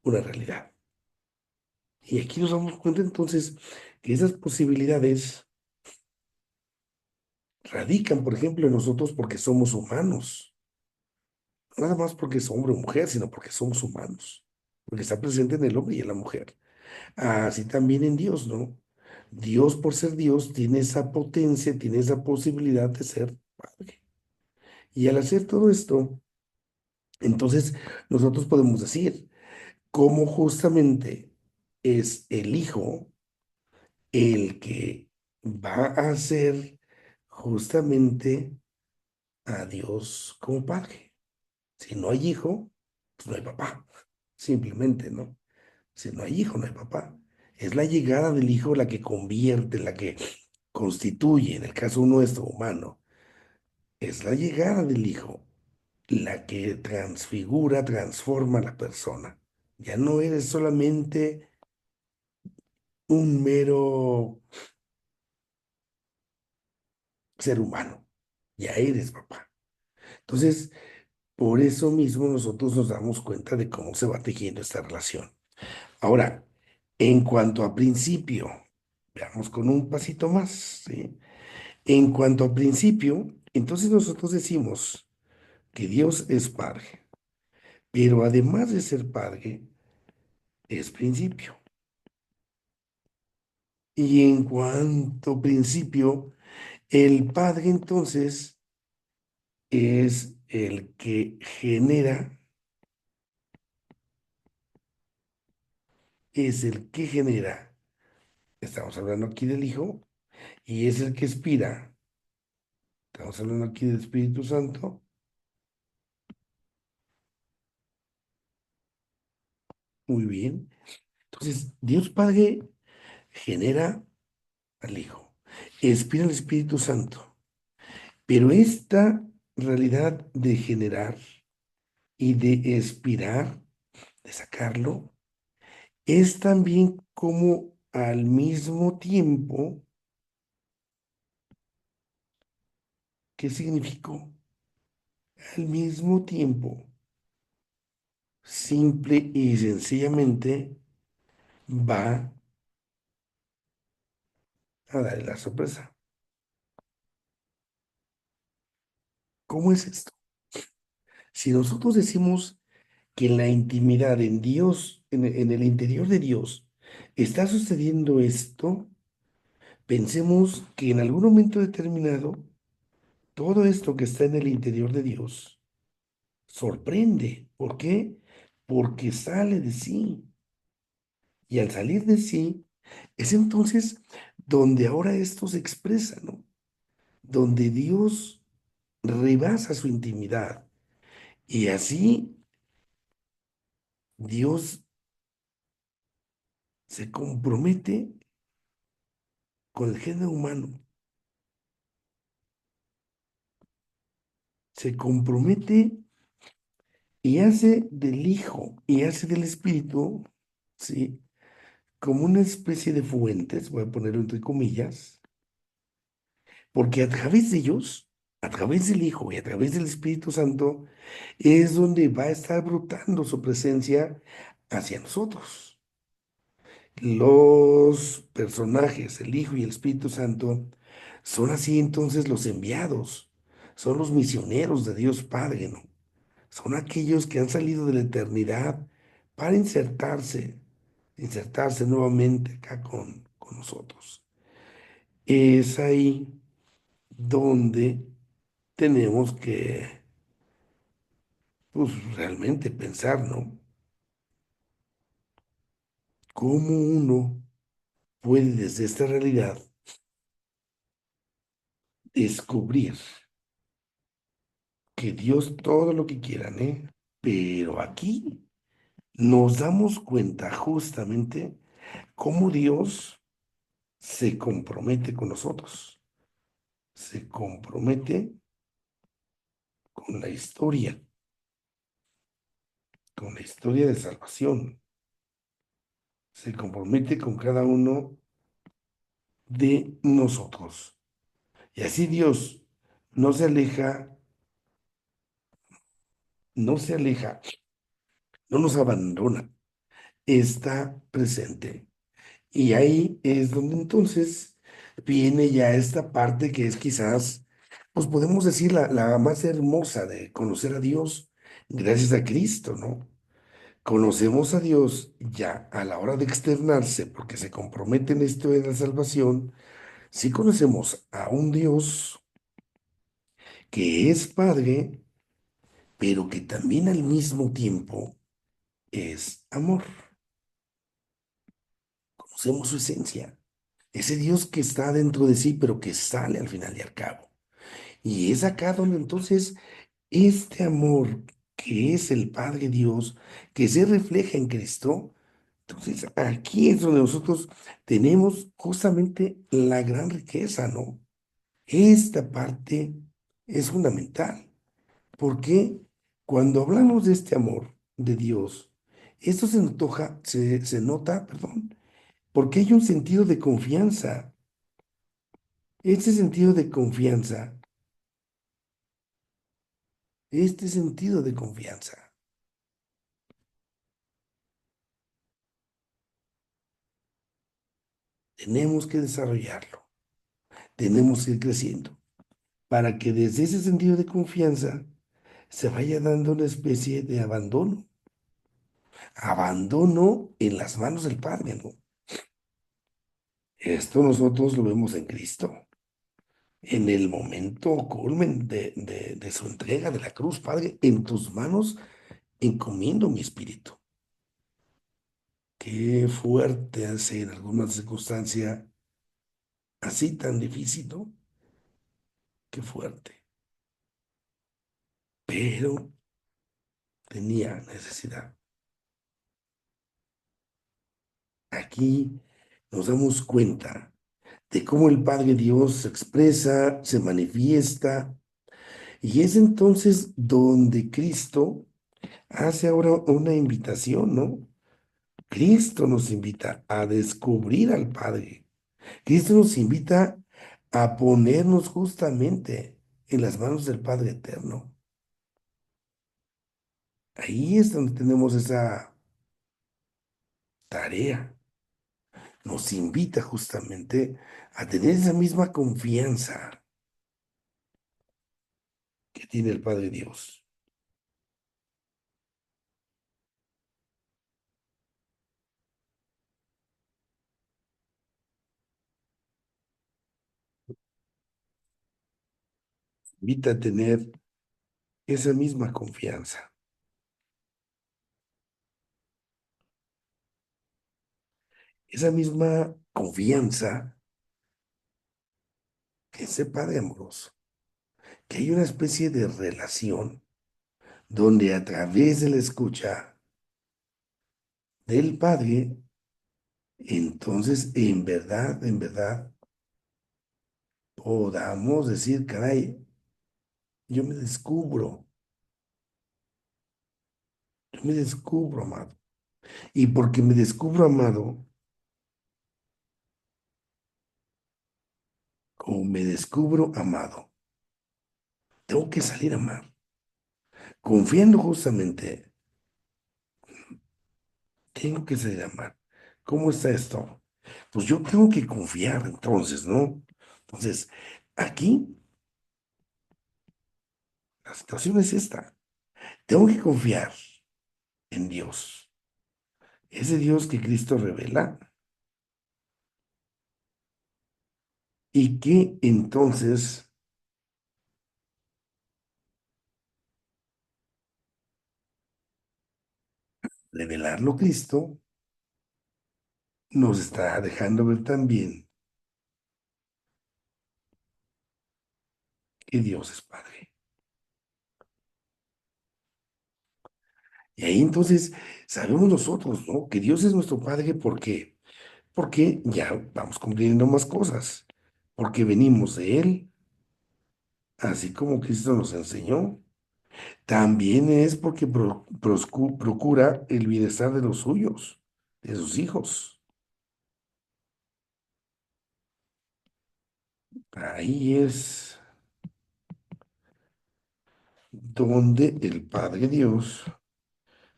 una realidad. Y aquí nos damos cuenta entonces que esas posibilidades radican, por ejemplo, en nosotros porque somos humanos. Nada más porque es hombre o mujer, sino porque somos humanos, porque está presente en el hombre y en la mujer. Así también en Dios, ¿no? Dios, por ser Dios, tiene esa potencia, tiene esa posibilidad de ser Padre. Y al hacer todo esto, entonces nosotros podemos decir cómo justamente es el Hijo el que va a hacer justamente a Dios como Padre. Si no hay hijo, pues no hay papá, simplemente, ¿no? Si no hay hijo, no hay papá. Es la llegada del hijo la que convierte, la que constituye, en el caso nuestro humano, es la llegada del hijo la que transfigura, transforma a la persona. Ya no eres solamente un mero ser humano, ya eres papá. Entonces, por eso mismo nosotros nos damos cuenta de cómo se va tejiendo esta relación. Ahora, en cuanto a principio, veamos con un pasito más, ¿sí? En cuanto a principio, entonces nosotros decimos que Dios es Padre, pero además de ser Padre, es principio. Y en cuanto a principio, el Padre entonces es el que genera, es el que genera, estamos hablando aquí del Hijo, y es el que expira, estamos hablando aquí del Espíritu Santo, muy bien. Entonces, Dios Padre genera al Hijo. expira el Espíritu Santo. Pero esta realidad de generar y de expirar, de sacarlo, es también como al mismo tiempo, ¿qué significó? Al mismo tiempo, simple y sencillamente va a dar la sorpresa. ¿Cómo es esto? Si nosotros decimos que en la intimidad, en Dios, en el interior de Dios, está sucediendo esto, pensemos que en algún momento determinado, todo esto que está en el interior de Dios sorprende. ¿Por qué? Porque sale de sí. Y al salir de sí, es entonces donde ahora esto se expresa, ¿no? Donde Dios rebasa su intimidad. Y así Dios se compromete con el género humano, se compromete y hace del Hijo y hace del Espíritu, ¿sí? Como una especie de fuentes, voy a ponerlo entre comillas, porque a través de ellos, a través del Hijo y a través del Espíritu Santo, es donde va a estar brotando su presencia hacia nosotros. Los personajes, el Hijo y el Espíritu Santo, son así entonces los enviados, son los misioneros de Dios Padre, ¿no? Son aquellos que han salido de la eternidad para insertarse nuevamente acá con nosotros. Es ahí donde tenemos que, pues, realmente pensar, ¿no? ¿Cómo uno puede desde esta realidad descubrir que Dios todo lo que quieran, ¿eh? Pero aquí nos damos cuenta justamente cómo Dios se compromete con nosotros, se compromete con con la historia de salvación, se compromete con cada uno de nosotros. Y así Dios no se aleja, no se aleja, no nos abandona, está presente. Y ahí es donde entonces viene ya esta parte que es quizás, pues podemos decir, la más hermosa de conocer a Dios gracias a Cristo, ¿no? Conocemos a Dios ya a la hora de externarse, porque se compromete en esto de la salvación. Sí conocemos a un Dios que es Padre, pero que también al mismo tiempo es amor. Conocemos su esencia. Ese Dios que está dentro de sí, pero que sale al final y al cabo. Y es acá donde entonces este amor que es el Padre Dios, que se refleja en Cristo, entonces aquí es donde nosotros tenemos justamente la gran riqueza, ¿no? Esta parte es fundamental, porque cuando hablamos de este amor de Dios, esto se nota, perdón, porque hay un sentido de confianza. Este sentido de confianza, este sentido de confianza, tenemos que desarrollarlo, tenemos que ir creciendo, para que desde ese sentido de confianza se vaya dando una especie de abandono, abandono en las manos del Padre, ¿no? Esto nosotros lo vemos en Cristo, en el momento culmen de su entrega de la cruz, Padre, en tus manos encomiendo mi espíritu. Qué fuerte hace en alguna circunstancia así tan difícil, ¿no? Qué fuerte. Pero tenía necesidad. Aquí nos damos cuenta de cómo el Padre Dios se expresa, se manifiesta, y es entonces donde Cristo hace ahora una invitación, ¿no? Cristo nos invita a descubrir al Padre. Cristo nos invita a ponernos justamente en las manos del Padre Eterno. Ahí es donde tenemos esa tarea. Nos invita justamente a tener esa misma confianza que tiene el Padre Dios. Invita a tener esa misma confianza, esa misma confianza que ese Padre amoroso, que hay una especie de relación donde a través de la escucha del Padre, entonces en verdad, podamos decir, caray, yo me descubro, yo me descubro amado. Y porque me descubro amado, como me descubro amado, tengo que salir a amar, confiando justamente, tengo que salir a amar. ¿Cómo está esto? Pues yo tengo que confiar entonces, ¿no? Entonces, aquí la situación es esta. Tengo que confiar en Dios, ese Dios que Cristo revela y que entonces revelarlo Cristo nos está dejando ver también que Dios es Padre. Y ahí entonces sabemos nosotros, ¿no? Que Dios es nuestro Padre porque ya vamos cumpliendo más cosas, porque venimos de Él, así como Cristo nos enseñó. También es porque procura el bienestar de los suyos, de sus hijos. Ahí es donde el Padre Dios,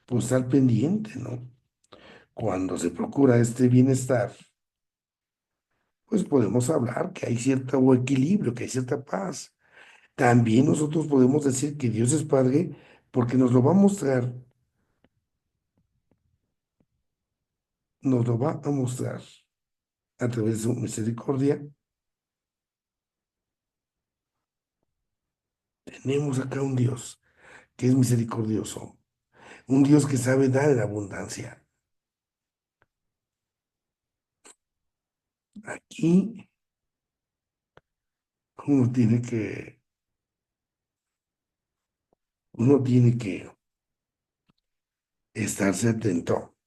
pues está al pendiente, ¿no? Cuando se procura este bienestar, pues podemos hablar que hay cierto equilibrio, que hay cierta paz. También nosotros podemos decir que Dios es Padre porque nos lo va a mostrar, nos lo va a mostrar a través de su misericordia. Tenemos acá un Dios que es misericordioso, un Dios que sabe dar en abundancia. Aquí uno tiene que, uno tiene que estarse atento,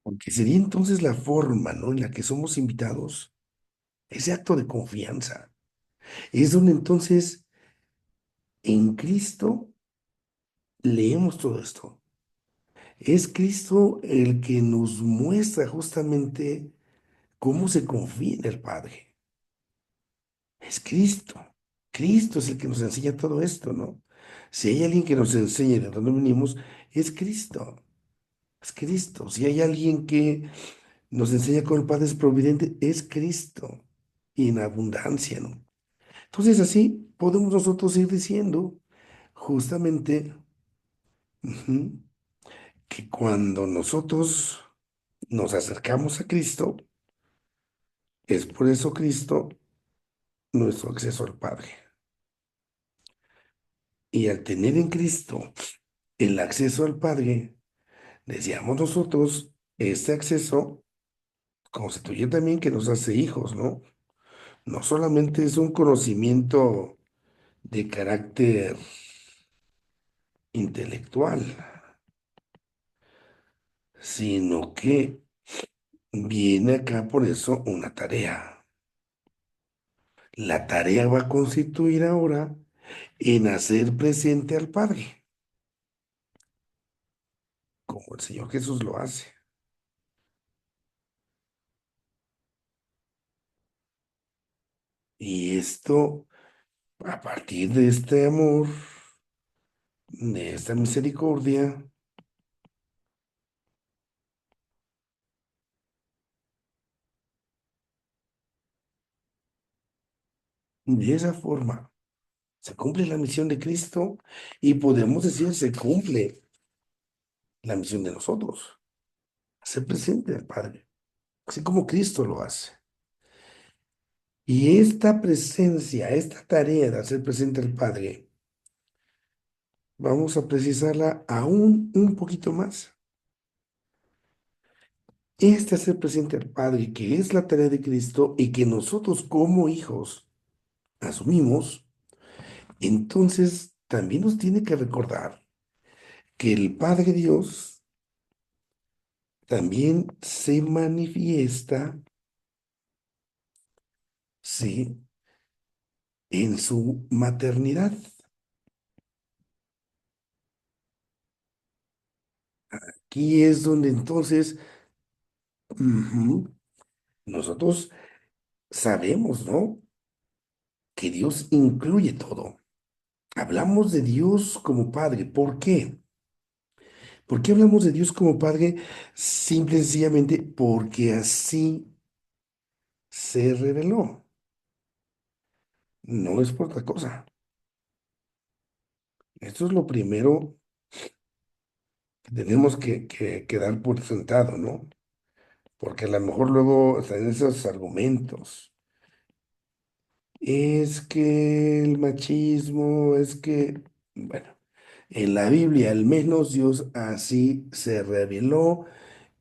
porque sería entonces la forma, ¿no? En la que somos invitados, ese acto de confianza. Es donde entonces en Cristo leemos todo esto. Es Cristo el que nos muestra justamente cómo se confía en el Padre. Es Cristo. Cristo es el que nos enseña todo esto, ¿no? Si hay alguien que nos enseña de dónde venimos, es Cristo. Es Cristo. Si hay alguien que nos enseña cómo el Padre es providente, es Cristo. Y en abundancia, ¿no? Entonces así podemos nosotros ir diciendo justamente ujú, que cuando nosotros nos acercamos a Cristo, es por eso Cristo nuestro acceso al Padre. Y al tener en Cristo el acceso al Padre, decíamos nosotros, este acceso constituye también que nos hace hijos, ¿no? No solamente es un conocimiento de carácter intelectual, sino que viene acá por eso una tarea. La tarea va a constituir ahora en hacer presente al Padre, como el Señor Jesús lo hace. Y esto, a partir de este amor, de esta misericordia, de esa forma, se cumple la misión de Cristo y podemos decir, se cumple la misión de nosotros, hacer presente al Padre, así como Cristo lo hace. Y esta presencia, esta tarea de hacer presente al Padre, vamos a precisarla aún un poquito más. Este hacer presente al Padre, que es la tarea de Cristo y que nosotros como hijos asumimos, entonces también nos tiene que recordar que el Padre Dios también se manifiesta, sí, en su maternidad. Aquí es donde entonces ujú, nosotros sabemos, ¿no? Que Dios incluye todo. Hablamos de Dios como Padre. ¿Por qué? ¿Por qué hablamos de Dios como Padre? Simple y sencillamente porque así se reveló. No es por otra cosa. Esto es lo primero que tenemos que dar por sentado, ¿no? Porque a lo mejor luego están esos argumentos. Es que el machismo, es que, bueno, en la Biblia al menos Dios así se reveló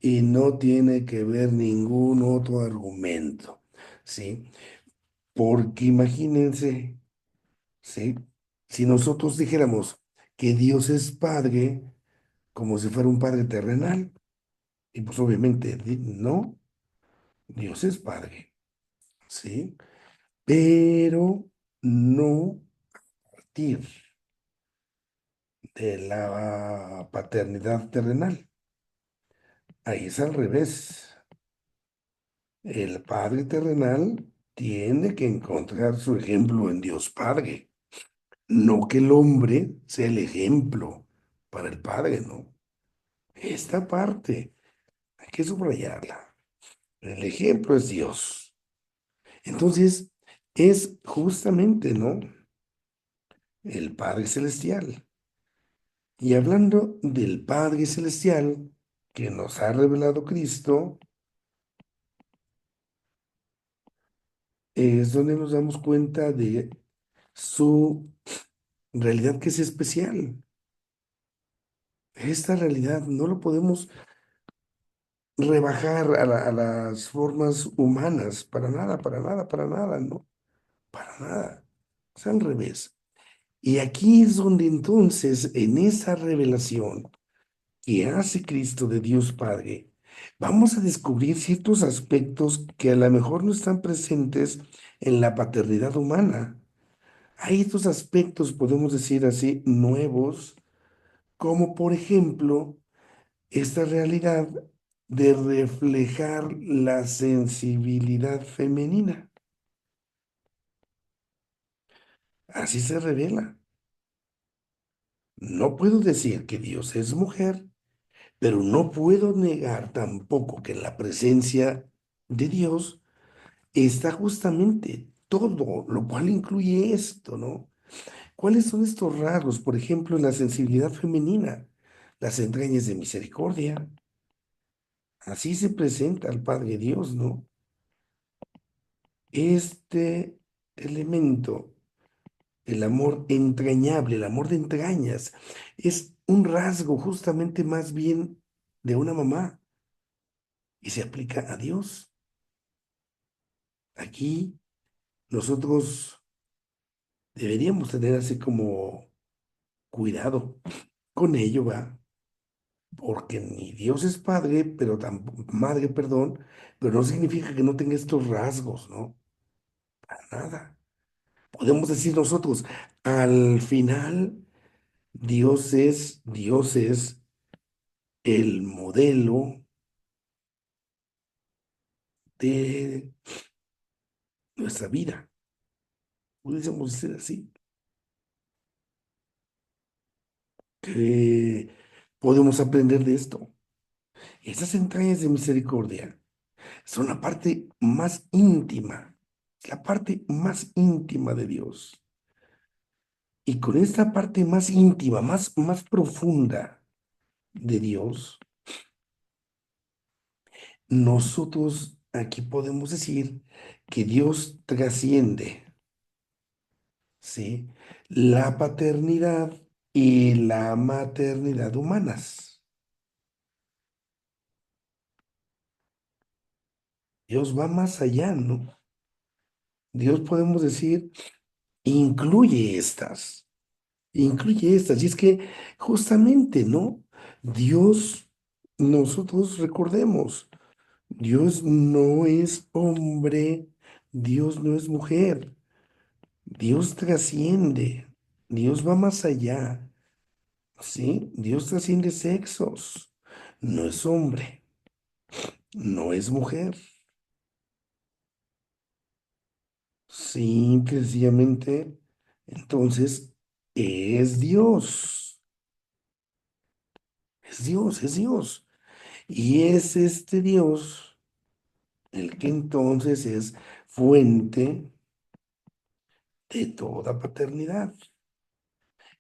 y no tiene que ver ningún otro argumento, ¿sí? Porque imagínense, ¿sí? Si nosotros dijéramos que Dios es Padre, como si fuera un Padre terrenal, y pues obviamente no, Dios es Padre, ¿sí? Pero no partir de la paternidad terrenal. Ahí es al revés. El Padre terrenal tiene que encontrar su ejemplo en Dios Padre. No que el hombre sea el ejemplo para el Padre, no. Esta parte hay que subrayarla. El ejemplo es Dios. Entonces, es justamente, ¿no? El Padre Celestial. Y hablando del Padre Celestial que nos ha revelado Cristo, es donde nos damos cuenta de su realidad que es especial. Esta realidad no lo podemos rebajar a las formas humanas, para nada, para nada, para nada, ¿no? Para nada. Es al revés. Y aquí es donde entonces, en esa revelación que hace Cristo de Dios Padre, vamos a descubrir ciertos aspectos que a lo mejor no están presentes en la paternidad humana. Hay estos aspectos, podemos decir así, nuevos, como por ejemplo, esta realidad de reflejar la sensibilidad femenina. Así se revela. No puedo decir que Dios es mujer, pero no puedo negar tampoco que en la presencia de Dios está justamente todo, lo cual incluye esto, ¿no? ¿Cuáles son estos rasgos? Por ejemplo, en la sensibilidad femenina, las entrañas de misericordia. Así se presenta al Padre Dios, ¿no? Este elemento, el amor entrañable, el amor de entrañas, es un rasgo justamente más bien de una mamá y se aplica a Dios. Aquí nosotros deberíamos tener así como cuidado con ello, ¿va? porque ni Dios es padre, pero tampoco, madre, perdón, pero no significa que no tenga estos rasgos, ¿no? Para nada. Podemos decir nosotros, al final, Dios es el modelo de nuestra vida. Pudiésemos decir así, que podemos aprender de esto. Esas entrañas de misericordia son la parte más íntima, la parte más íntima de Dios. Y con esta parte más íntima, más profunda de Dios, nosotros aquí podemos decir que Dios trasciende, ¿sí? La paternidad y la maternidad humanas. Dios va más allá, ¿no? Dios podemos decir, incluye estas, incluye estas. Y es que justamente, ¿no? Dios, nosotros recordemos. Dios no es hombre, Dios no es mujer, Dios trasciende, Dios va más allá, ¿sí? Dios trasciende sexos, no es hombre, no es mujer, simple y sencillamente, entonces es Dios, es Dios, es Dios. Y es este Dios el que entonces es fuente de toda paternidad.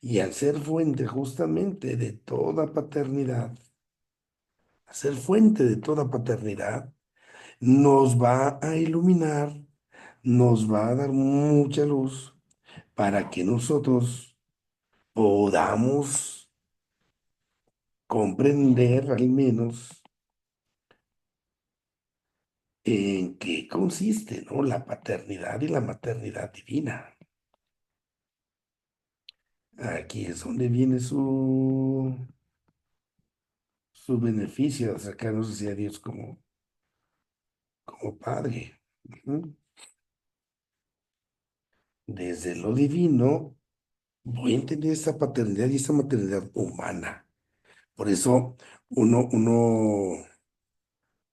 Y al ser fuente justamente de toda paternidad, al ser fuente de toda paternidad, nos va a iluminar, nos va a dar mucha luz para que nosotros podamos comprender al menos en qué consiste, ¿no? La paternidad y la maternidad divina. Aquí es donde viene su beneficio de acercarnos hacia Dios como Padre. Ujú. Desde lo divino voy a entender esta paternidad y esta maternidad humana. Por eso uno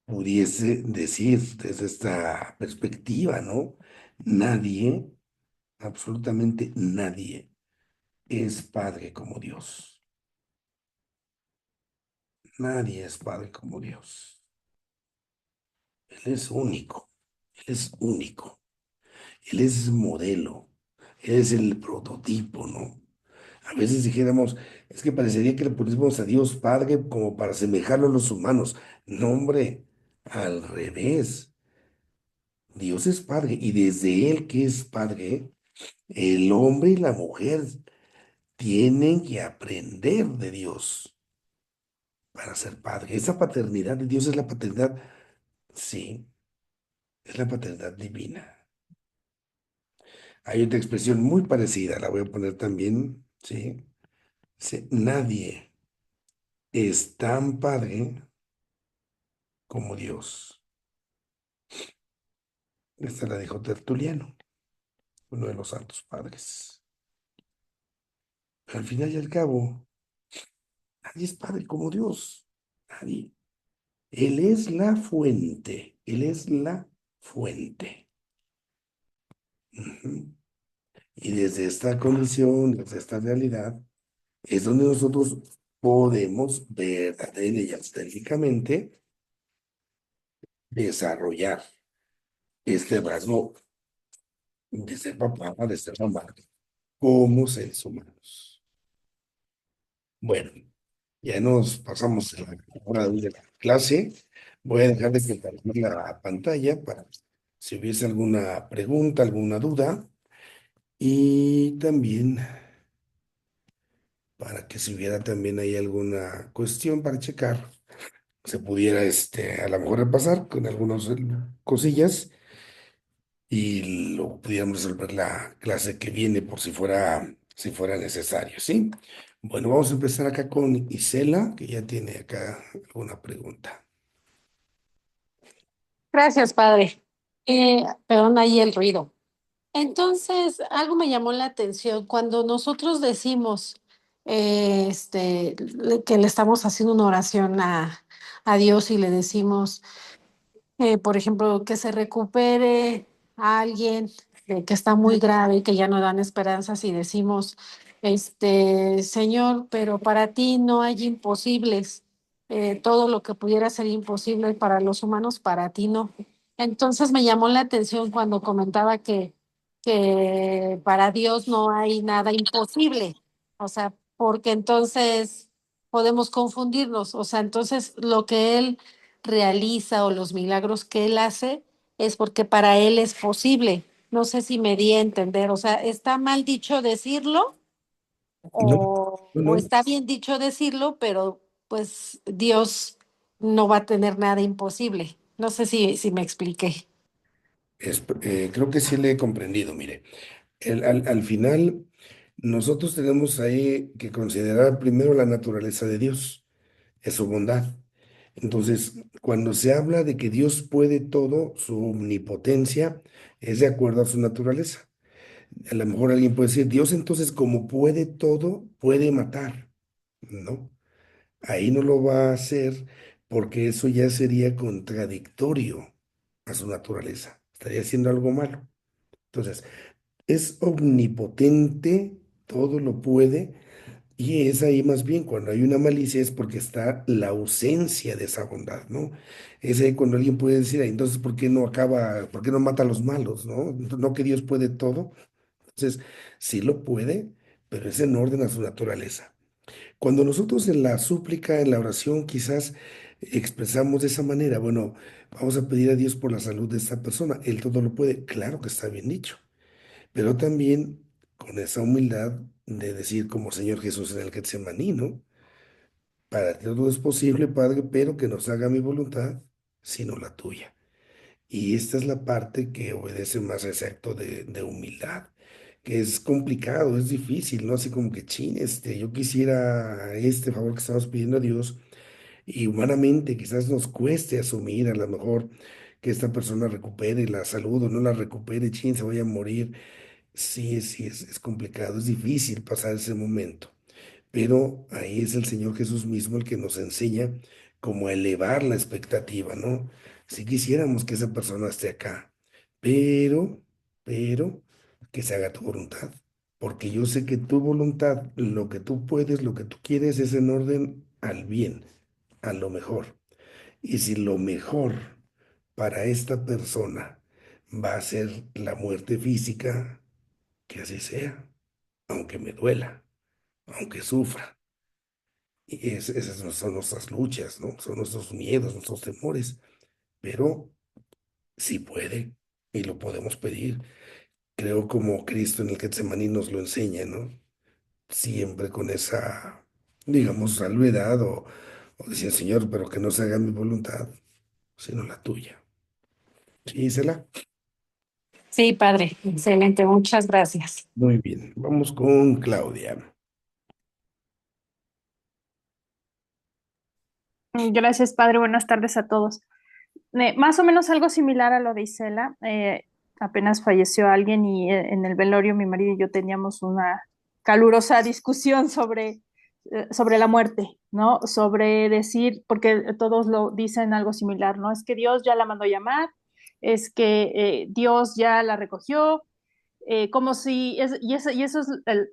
pudiese decir desde esta perspectiva, ¿no? Nadie, absolutamente nadie, es padre como Dios. Nadie es padre como Dios. Él es único. Él es único. Él es modelo. Él es el prototipo, ¿no? A veces dijéramos, es que parecería que le pusimos a Dios Padre como para asemejarlo a los humanos. No, hombre, al revés. Dios es Padre y desde Él que es Padre, el hombre y la mujer tienen que aprender de Dios para ser padre. Esa paternidad de Dios es la paternidad, sí, es la paternidad divina. Hay otra expresión muy parecida, la voy a poner también, sí. Dice, nadie es tan padre como Dios. Esta la dijo Tertuliano, uno de los santos padres. Pero al final y al cabo, nadie es padre como Dios. Nadie. Él es la fuente. Él es la fuente. Ujú. Y desde esta condición, desde esta realidad, es donde nosotros podemos verdadera y auténticamente desarrollar este rasgo de ser papá, de ser mamá, como seres humanos. Bueno. Ya nos pasamos a la hora de la clase. Voy a dejar de compartir la pantalla para si hubiese alguna pregunta, alguna duda y también para que si hubiera también ahí alguna cuestión para checar, se pudiera a lo mejor repasar con algunas cosillas y lo pudiéramos resolver la clase que viene por si fuera si fuera necesario, ¿sí? Bueno, vamos a empezar acá con Isela, que ya tiene acá alguna pregunta. Gracias, padre. Perdón ahí el ruido. Entonces, algo me llamó la atención cuando nosotros decimos que le estamos haciendo una oración a Dios y le decimos, por ejemplo, que se recupere a alguien que está muy grave y que ya no dan esperanzas y decimos, Señor, pero para ti no hay imposibles. Todo lo que pudiera ser imposible para los humanos, para ti no. Entonces me llamó la atención cuando comentaba que para Dios no hay nada imposible. O sea, porque entonces podemos confundirnos. O sea, entonces lo que Él realiza o los milagros que él hace es porque para él es posible. No sé si me di a entender, o sea, ¿está mal dicho decirlo No, no, o no, está bien dicho decirlo, pero pues Dios no va a tener nada imposible? No sé si me expliqué. creo que sí le he comprendido, mire. Al final, nosotros tenemos ahí que considerar primero la naturaleza de Dios, es su bondad. Entonces, cuando se habla de que Dios puede todo, su omnipotencia es de acuerdo a su naturaleza. A lo mejor alguien puede decir, Dios entonces como puede todo, puede matar. No, ahí no lo va a hacer porque eso ya sería contradictorio a su naturaleza. Estaría haciendo algo malo. Entonces, es omnipotente, todo lo puede, y es ahí más bien cuando hay una malicia es porque está la ausencia de esa bondad, ¿no? Es ahí cuando alguien puede decir, "Ay, entonces, ¿por qué no acaba, por qué no mata a los malos, ¿no? No que Dios puede todo. Entonces, sí lo puede, pero es en orden a su naturaleza. Cuando nosotros en la súplica, en la oración, quizás expresamos de esa manera, bueno, vamos a pedir a Dios por la salud de esta persona, Él todo lo puede, claro que está bien dicho, pero también con esa humildad de decir como Señor Jesús en el Getsemaní, ¿no? Para ti todo es posible, Padre, pero que no se haga mi voluntad, sino la tuya. Y esta es la parte que obedece más a ese acto de humildad, que es complicado, es difícil, ¿no? Así como que, chin, yo quisiera este favor que estamos pidiendo a Dios, y humanamente quizás nos cueste asumir a lo mejor que esta persona recupere la salud o no la recupere, chin, se vaya a morir. Sí, sí, es complicado, es difícil pasar ese momento, pero ahí es el Señor Jesús mismo el que nos enseña cómo elevar la expectativa, ¿no? Si quisiéramos que esa persona esté acá, pero, pero, que se haga tu voluntad, porque yo sé que tu voluntad, lo que tú puedes, lo que tú quieres es en orden al bien, a lo mejor. Y si lo mejor para esta persona va a ser la muerte física, que así sea, aunque me duela, aunque sufra. Y esas no son nuestras luchas, ¿no? Son nuestros miedos, nuestros temores, pero sí puede y lo podemos pedir. Creo como Cristo en el Getsemaní nos lo enseña, ¿no? Siempre con esa, digamos, salvedad o decir, Señor, pero que no se haga mi voluntad, sino la tuya. Sí, Isela. Sí, padre, excelente, muchas gracias. Muy bien, vamos con Claudia. Gracias, padre. Buenas tardes a todos. Más o menos algo similar a lo de Isela. Apenas falleció alguien y en el velorio mi marido y yo teníamos una calurosa discusión sobre la muerte, ¿no? Sobre decir, porque todos lo dicen algo similar, ¿no? Es que Dios ya la mandó llamar, es que Dios ya la recogió, como si, y eso es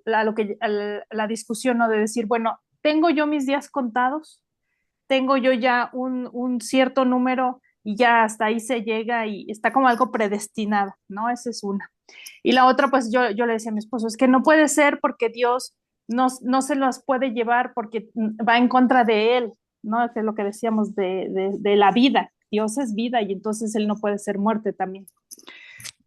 la discusión, ¿no? De decir, bueno, ¿tengo yo mis días contados? Tengo yo ya un cierto número y ya hasta ahí se llega y está como algo predestinado, ¿no? Esa es una. Y la otra, pues yo le decía a mi esposo, es que no puede ser porque Dios no se los puede llevar porque va en contra de él, ¿no? Que es lo que decíamos de la vida. Dios es vida y entonces él no puede ser muerte también.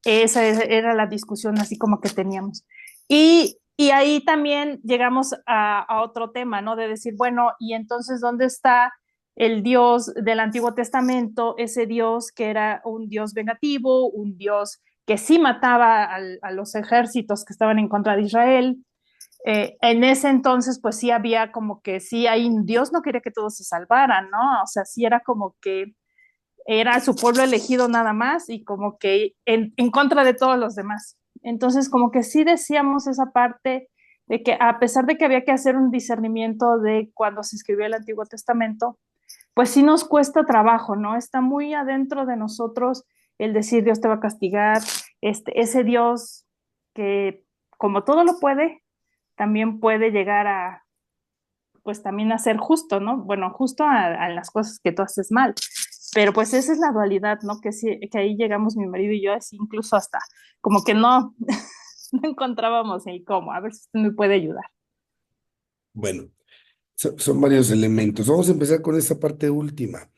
Esa era la discusión así como que teníamos. Y ahí también llegamos a otro tema, ¿no? De decir, bueno, y entonces, ¿dónde está el Dios del Antiguo Testamento? Ese Dios que era un Dios vengativo, un Dios que sí mataba a los ejércitos que estaban en contra de Israel. En ese entonces, pues sí había como que sí, ahí Dios no quería que todos se salvaran, ¿no? O sea, sí era como que era su pueblo elegido nada más y como que en contra de todos los demás. Entonces, como que sí decíamos esa parte de que a pesar de que había que hacer un discernimiento de cuando se escribió el Antiguo Testamento, pues sí nos cuesta trabajo, ¿no? Está muy adentro de nosotros el decir Dios te va a castigar, ese Dios que como todo lo puede, también puede llegar a, pues también a ser justo, ¿no? Bueno, justo a las cosas que tú haces mal. Pero pues esa es la dualidad, ¿no? Que, sí, que ahí llegamos mi marido y yo, así incluso hasta como que no, no encontrábamos el cómo. A ver si usted me puede ayudar. Bueno, son varios elementos. Vamos a empezar con esta parte última.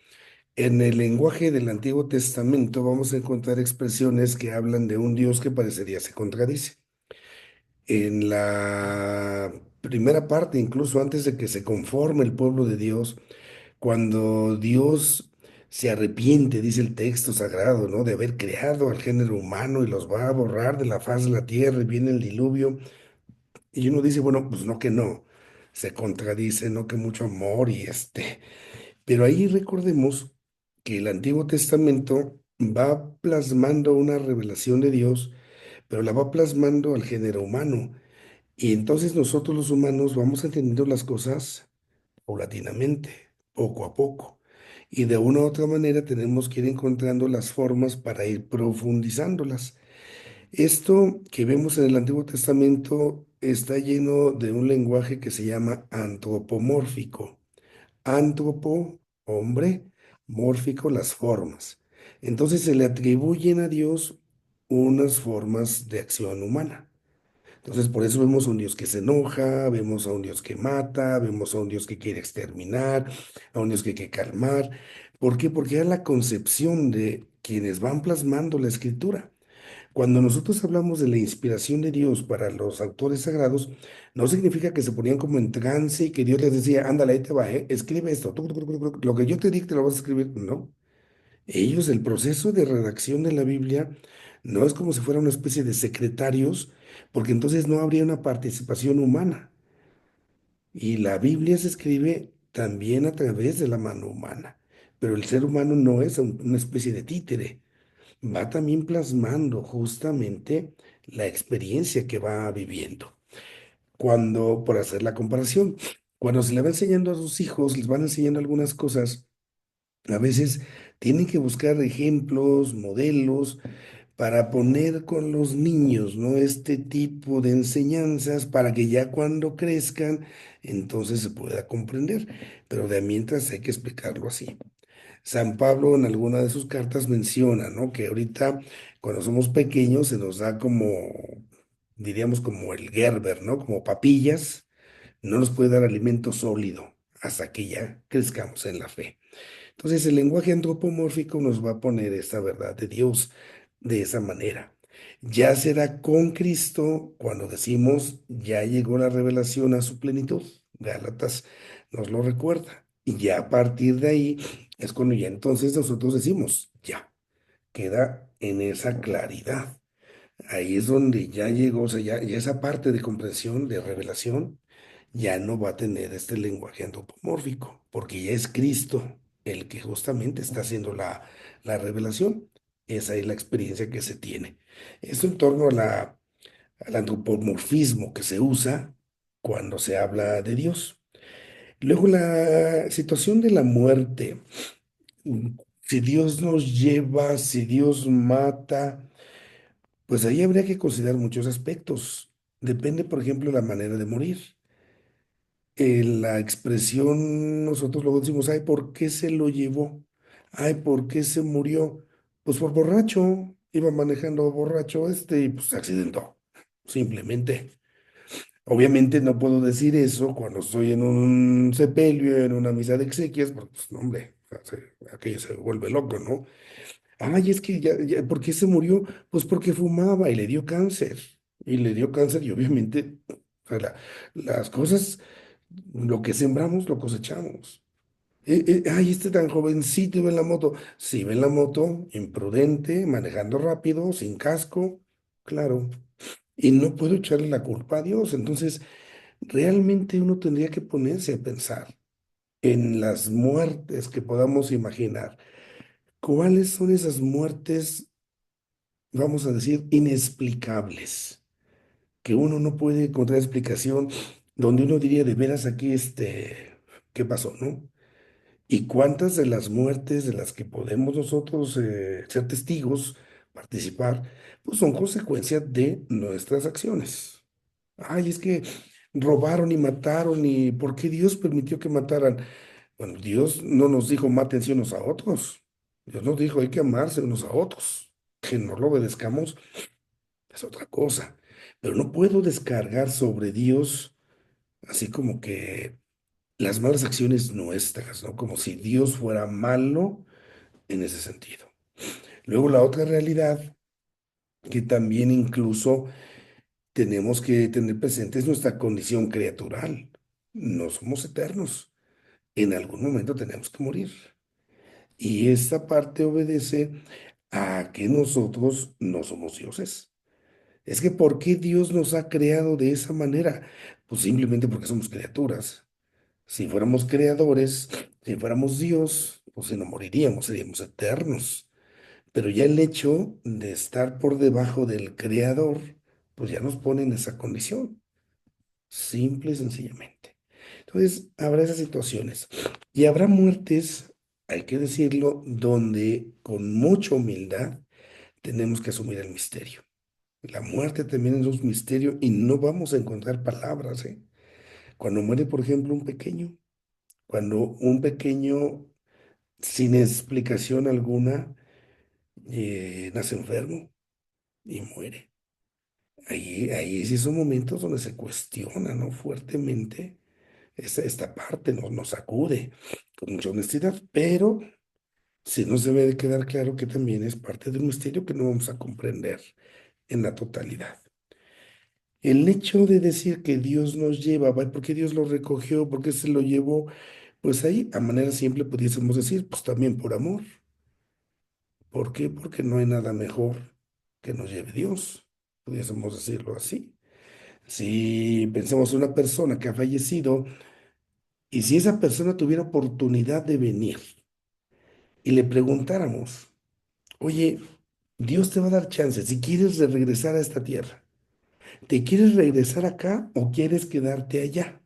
En el lenguaje del Antiguo Testamento vamos a encontrar expresiones que hablan de un Dios que parecería se contradice. En la primera parte, incluso antes de que se conforme el pueblo de Dios, cuando Dios se arrepiente, dice el texto sagrado, ¿no? De haber creado al género humano y los va a borrar de la faz de la tierra y viene el diluvio. Y uno dice, bueno, pues no que no, se contradice, no que mucho amor y Pero ahí recordemos que el Antiguo Testamento va plasmando una revelación de Dios, pero la va plasmando al género humano. Y entonces nosotros los humanos vamos entendiendo las cosas paulatinamente, poco a poco. Y de una u otra manera tenemos que ir encontrando las formas para ir profundizándolas. Esto que vemos en el Antiguo Testamento está lleno de un lenguaje que se llama antropomórfico. Antropo, hombre, mórfico, las formas. Entonces se le atribuyen a Dios unas formas de acción humana. Entonces, por eso vemos a un Dios que se enoja, vemos a un Dios que mata, vemos a un Dios que quiere exterminar, a un Dios que quiere calmar. ¿Por qué? Porque es la concepción de quienes van plasmando la escritura. Cuando nosotros hablamos de la inspiración de Dios para los autores sagrados, no significa que se ponían como en trance y que Dios les decía, ándale, ahí te va, escribe esto, lo que yo te dicte lo vas a escribir. No. Ellos, el proceso de redacción de la Biblia no es como si fuera una especie de secretarios, porque entonces no habría una participación humana. Y la Biblia se escribe también a través de la mano humana. Pero el ser humano no es una especie de títere, va también plasmando justamente la experiencia que va viviendo. Cuando, por hacer la comparación, cuando se le va enseñando a sus hijos, les van enseñando algunas cosas, a veces tienen que buscar ejemplos, modelos, para poner con los niños, ¿no? Este tipo de enseñanzas para que ya cuando crezcan, entonces se pueda comprender. Pero de mientras hay que explicarlo así. San Pablo en alguna de sus cartas menciona, ¿no? Que ahorita cuando somos pequeños se nos da como, diríamos como el Gerber, ¿no? Como papillas, no nos puede dar alimento sólido hasta que ya crezcamos en la fe. Entonces el lenguaje antropomórfico nos va a poner esta verdad de Dios de esa manera. Ya será con Cristo cuando decimos, ya llegó la revelación a su plenitud. Gálatas nos lo recuerda. Y ya a partir de ahí es cuando ya entonces nosotros decimos, ya, queda en esa claridad. Ahí es donde ya llegó, o sea, ya esa parte de comprensión, de revelación, ya no va a tener este lenguaje antropomórfico, porque ya es Cristo el que justamente está haciendo la revelación. Esa es la experiencia que se tiene. Esto en torno al antropomorfismo que se usa cuando se habla de Dios. Luego la situación de la muerte. Si Dios nos lleva, si Dios mata. Pues ahí habría que considerar muchos aspectos. Depende, por ejemplo, la manera de morir. La expresión, nosotros luego decimos, ay, ¿por qué se lo llevó? Ay, ¿por qué se murió? Pues por borracho. Iba manejando borracho y pues se accidentó. Simplemente. Obviamente no puedo decir eso cuando estoy en un sepelio, en una misa de exequias, porque, pues, no, hombre, o sea, aquello se vuelve loco, ¿no? Ay, es que ¿por qué se murió? Pues porque fumaba y le dio cáncer. Y le dio cáncer y obviamente o sea, las cosas, lo que sembramos, lo cosechamos. Ay, este tan jovencito iba en la moto. Sí, iba en la moto, imprudente, manejando rápido, sin casco, claro. Y no puedo echarle la culpa a Dios. Entonces, Realmente uno tendría que ponerse a pensar en las muertes que podamos imaginar. ¿Cuáles son esas muertes, vamos a decir, inexplicables? Que uno no puede encontrar explicación, donde uno diría de veras aquí, ¿qué pasó, no? ¿Y cuántas de las muertes de las que podemos nosotros ser testigos, participar, pues son consecuencia de nuestras acciones? Ay, es que robaron y mataron, ¿y por qué Dios permitió que mataran? Bueno, Dios no nos dijo mátense unos a otros. Dios nos dijo hay que amarse unos a otros. Que no lo obedezcamos es otra cosa. Pero no puedo descargar sobre Dios así como que las malas acciones nuestras, ¿no? Como si Dios fuera malo en ese sentido. Luego la otra realidad que también incluso tenemos que tener presente es nuestra condición criatural. No somos eternos. En algún momento tenemos que morir. Y esta parte obedece a que nosotros no somos dioses. Es que ¿por qué Dios nos ha creado de esa manera? Pues simplemente porque somos criaturas. Si fuéramos creadores, si fuéramos Dios, pues si no moriríamos, seríamos eternos. Pero ya el hecho de estar por debajo del creador, pues ya nos pone en esa condición, simple y sencillamente. Entonces, habrá esas situaciones. Y habrá muertes, hay que decirlo, donde con mucha humildad tenemos que asumir el misterio. La muerte también es un misterio y no vamos a encontrar palabras, ¿eh? Cuando muere, por ejemplo, un pequeño, cuando un pequeño, sin explicación alguna, nace enfermo y muere. Ahí sí son momentos donde se cuestiona, ¿no? Fuertemente esta parte, nos sacude con mucha honestidad, pero sí nos debe de quedar claro que también es parte de un misterio que no vamos a comprender en la totalidad. El hecho de decir que Dios nos lleva, ¿va? ¿Por qué Dios lo recogió? ¿Por qué se lo llevó? Pues ahí, a manera simple, pudiésemos decir, pues también por amor. ¿Por qué? Porque no hay nada mejor que nos lleve Dios, pudiésemos decirlo así. Si pensamos en una persona que ha fallecido y si esa persona tuviera oportunidad de venir y le preguntáramos, oye, Dios te va a dar chance si quieres regresar a esta tierra. ¿Te quieres regresar acá o quieres quedarte allá?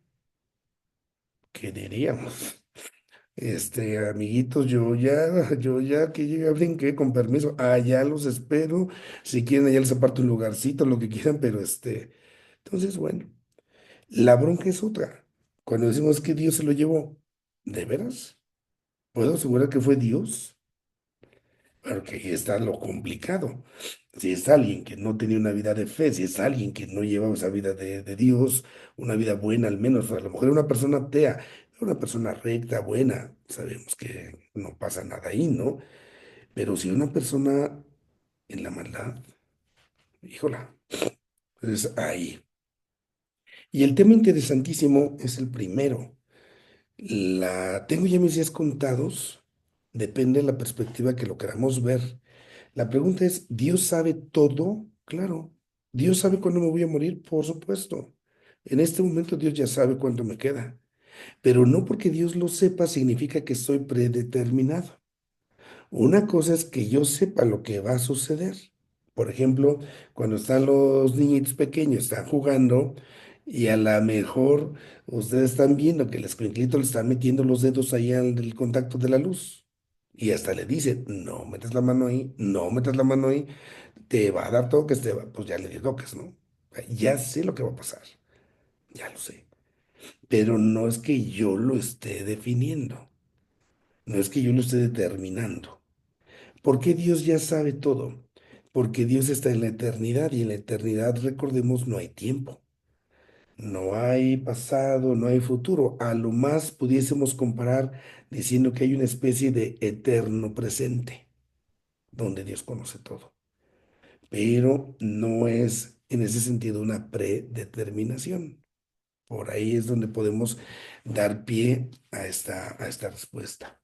¿Qué diríamos? Amiguitos, yo ya que llegue brinqué, con permiso, allá los espero. Si quieren, allá les aparto un lugarcito, lo que quieran, pero entonces, bueno, la bronca es otra. Cuando decimos que Dios se lo llevó, ¿de veras? ¿Puedo asegurar que fue Dios? Porque ahí está lo complicado. Si es alguien que no tenía una vida de fe, si es alguien que no llevaba esa vida de Dios, una vida buena al menos, a lo mejor era una persona atea, una persona recta, buena, sabemos que no pasa nada ahí, ¿no? Pero si una persona en la maldad, híjola, pues ahí. Y el tema interesantísimo es el primero. Tengo ya mis días contados, depende de la perspectiva que lo queramos ver. La pregunta es, ¿Dios sabe todo? Claro. ¿Dios sabe cuándo me voy a morir? Por supuesto. En este momento Dios ya sabe cuánto me queda. Pero no porque Dios lo sepa significa que estoy predeterminado. Una cosa es que yo sepa lo que va a suceder. Por ejemplo, cuando están los niñitos pequeños, están jugando y a lo mejor ustedes están viendo que el escuinclito le está metiendo los dedos ahí al del contacto de la luz. Y hasta le dice, no metas la mano ahí, no metas la mano ahí, te va a dar toques, pues ya le di toques, ¿no? Ya sé lo que va a pasar, ya lo sé. Pero no es que yo lo esté definiendo, no es que yo lo esté determinando. ¿Por qué Dios ya sabe todo? Porque Dios está en la eternidad y en la eternidad, recordemos, no hay tiempo. No hay pasado, no hay futuro. A lo más pudiésemos comparar diciendo que hay una especie de eterno presente, donde Dios conoce todo. Pero no es en ese sentido una predeterminación. Por ahí es donde podemos dar pie a esta respuesta.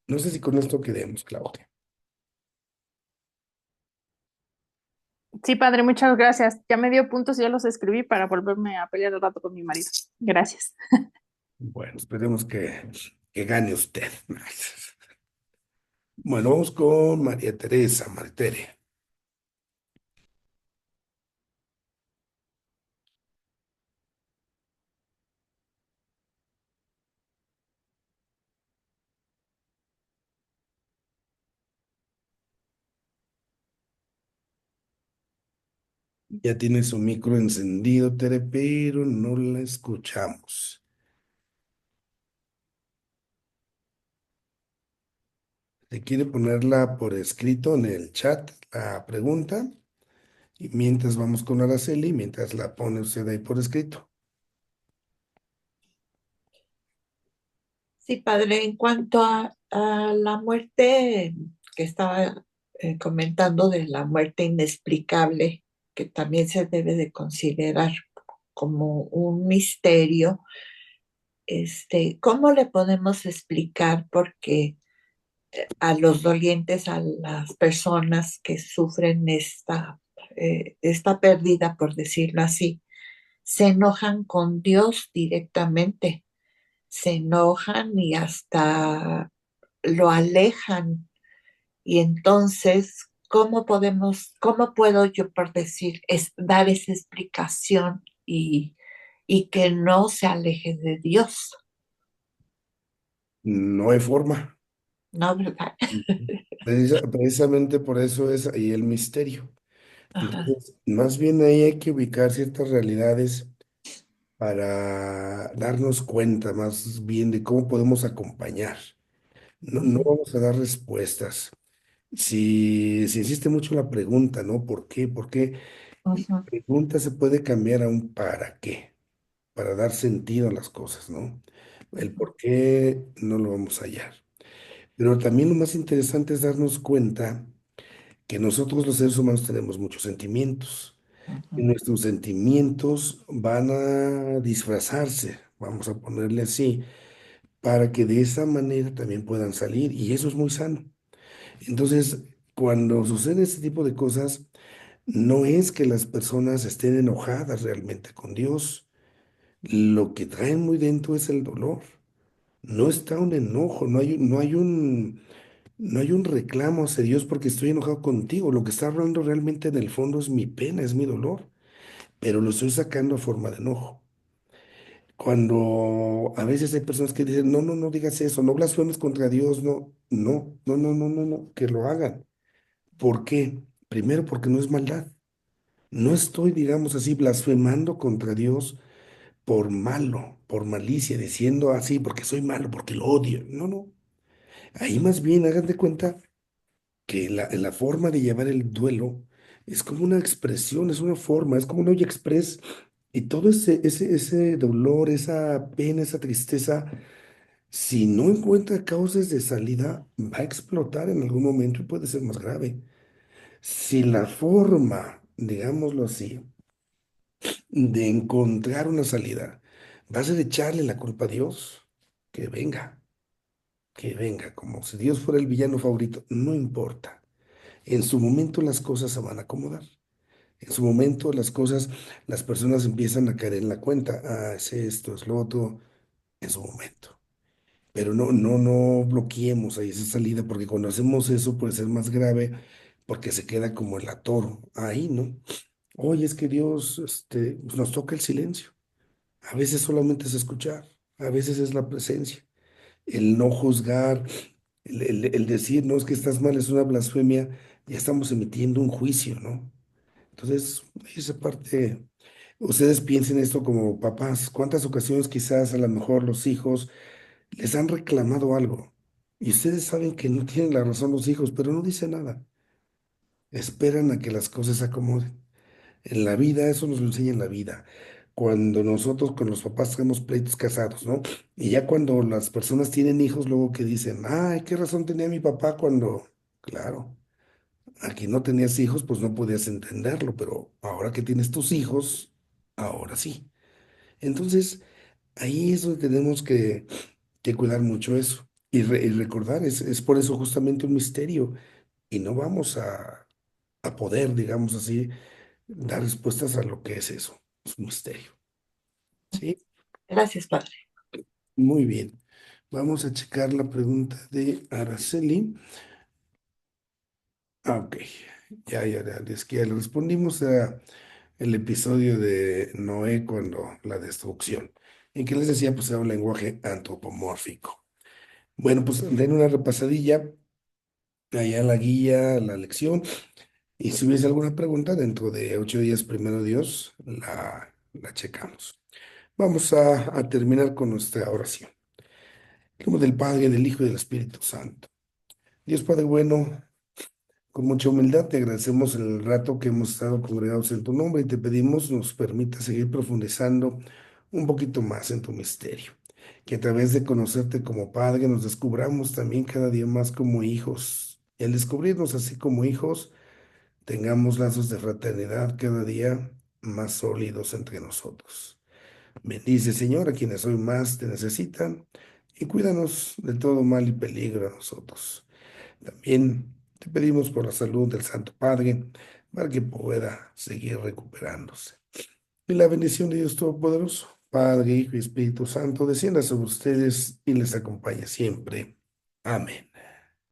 No sé si con esto quedemos, Claudia. Sí, padre, muchas gracias. Ya me dio puntos y ya los escribí para volverme a pelear al rato con mi marido. Gracias. Bueno, esperemos que gane usted. Bueno, vamos con María Teresa, Maritere. Ya tiene su micro encendido, Tere, pero no la escuchamos. ¿Te quiere ponerla por escrito en el chat la pregunta? Y mientras vamos con Araceli, mientras la pone usted ahí por escrito. Sí, padre, en cuanto a la muerte que estaba comentando de la muerte inexplicable, que también se debe de considerar como un misterio, ¿cómo le podemos explicar? Porque a los dolientes, a las personas que sufren esta pérdida, por decirlo así, se enojan con Dios directamente, se enojan y hasta lo alejan. Y entonces, cómo puedo yo, por decir, dar esa explicación y que no se aleje de Dios? No hay forma. ¿No, verdad? Precisamente por eso es ahí el misterio. Ajá. Entonces, más bien ahí hay que ubicar ciertas realidades para darnos cuenta más bien de cómo podemos acompañar. No, no Ujú, vamos a dar respuestas. Si insiste mucho la pregunta, ¿no? ¿Por qué? ¿Por qué? Y la ujú, pregunta se puede cambiar a un para qué, para dar sentido a las cosas, ¿no? El ujú, por qué no lo vamos a hallar. Pero también lo más interesante es darnos cuenta que nosotros los seres humanos tenemos muchos sentimientos y ujú, nuestros sentimientos van a disfrazarse, vamos a ponerle así, para que de esa manera también puedan salir y eso es muy sano. Entonces, cuando sucede este tipo de cosas, no es que las personas estén enojadas realmente con Dios. Lo que traen muy dentro es el dolor. No está un enojo, no hay un reclamo hacia Dios porque estoy enojado contigo. Lo que está hablando realmente en el fondo es mi pena, es mi dolor, pero lo estoy sacando a forma de enojo. Cuando a veces hay personas que dicen, no, no, no digas eso, no blasfemes contra Dios, no, no, no, no, no, no, no, que lo hagan. ¿Por qué? Primero porque no es maldad. No estoy, digamos así, blasfemando contra Dios por malo, por malicia, diciendo así, porque soy malo, porque lo odio. No, no. Ahí más bien hagan de cuenta que la forma de llevar el duelo es como una expresión, es una forma, es como un olla express. Y todo ese dolor, esa pena, esa tristeza, si no encuentra causas de salida, va a explotar en algún momento y puede ser más grave. Si la forma, digámoslo así, de encontrar una salida va a ser echarle la culpa a Dios, que venga, que venga, como si Dios fuera el villano favorito, no importa. En su momento las cosas se van a acomodar. En su momento las cosas, las personas empiezan a caer en la cuenta. Ah, es esto, es lo otro, en su momento. Pero no, no, no bloqueemos ahí esa salida, porque cuando hacemos eso puede ser más grave, porque se queda como el atoro ahí, ¿no? Oye, es que Dios, nos toca el silencio. A veces solamente es escuchar, a veces es la presencia, el no juzgar, el decir, no, es que estás mal, es una blasfemia, ya estamos emitiendo un juicio, ¿no? Entonces, esa parte, ustedes piensen esto como papás, ¿cuántas ocasiones quizás a lo mejor los hijos les han reclamado algo? Y ustedes saben que no tienen la razón los hijos, pero no dicen nada. Esperan a que las cosas se acomoden. En la vida, eso nos lo enseña en la vida. Cuando nosotros con los papás tenemos pleitos casados, ¿no? Y ya cuando las personas tienen hijos, luego que dicen, ay, ¿qué razón tenía mi papá cuando? Claro, aquí no tenías hijos, pues no podías entenderlo, pero ahora que tienes tus hijos, ahora sí. Entonces, ahí es donde tenemos que cuidar mucho eso. Y recordar, es por eso justamente un misterio. Y no vamos a poder, digamos así, dar respuestas a lo que es eso, es un misterio. ¿Sí? Gracias, Padre. Muy bien. Vamos a checar la pregunta de Araceli. Ah, ok. Ya, es que ya le respondimos a el episodio de Noé cuando la destrucción. ¿En que les decía? Pues era un lenguaje antropomórfico. Bueno, pues den una repasadilla allá en la guía, la lección. Y si hubiese alguna pregunta, dentro de 8 días, primero Dios, la checamos. Vamos a terminar con nuestra oración. En nombre del Padre, del Hijo y del Espíritu Santo. Dios Padre bueno, con mucha humildad te agradecemos el rato que hemos estado congregados en tu nombre y te pedimos nos permita seguir profundizando un poquito más en tu misterio. Que a través de conocerte como Padre nos descubramos también cada día más como hijos. Y al descubrirnos así como hijos, tengamos lazos de fraternidad cada día más sólidos entre nosotros. Bendice, Señor, a quienes hoy más te necesitan y cuídanos de todo mal y peligro a nosotros. También te pedimos por la salud del Santo Padre para que pueda seguir recuperándose. Y la bendición de Dios Todopoderoso, Padre, Hijo y Espíritu Santo, descienda sobre ustedes y les acompañe siempre. Amén.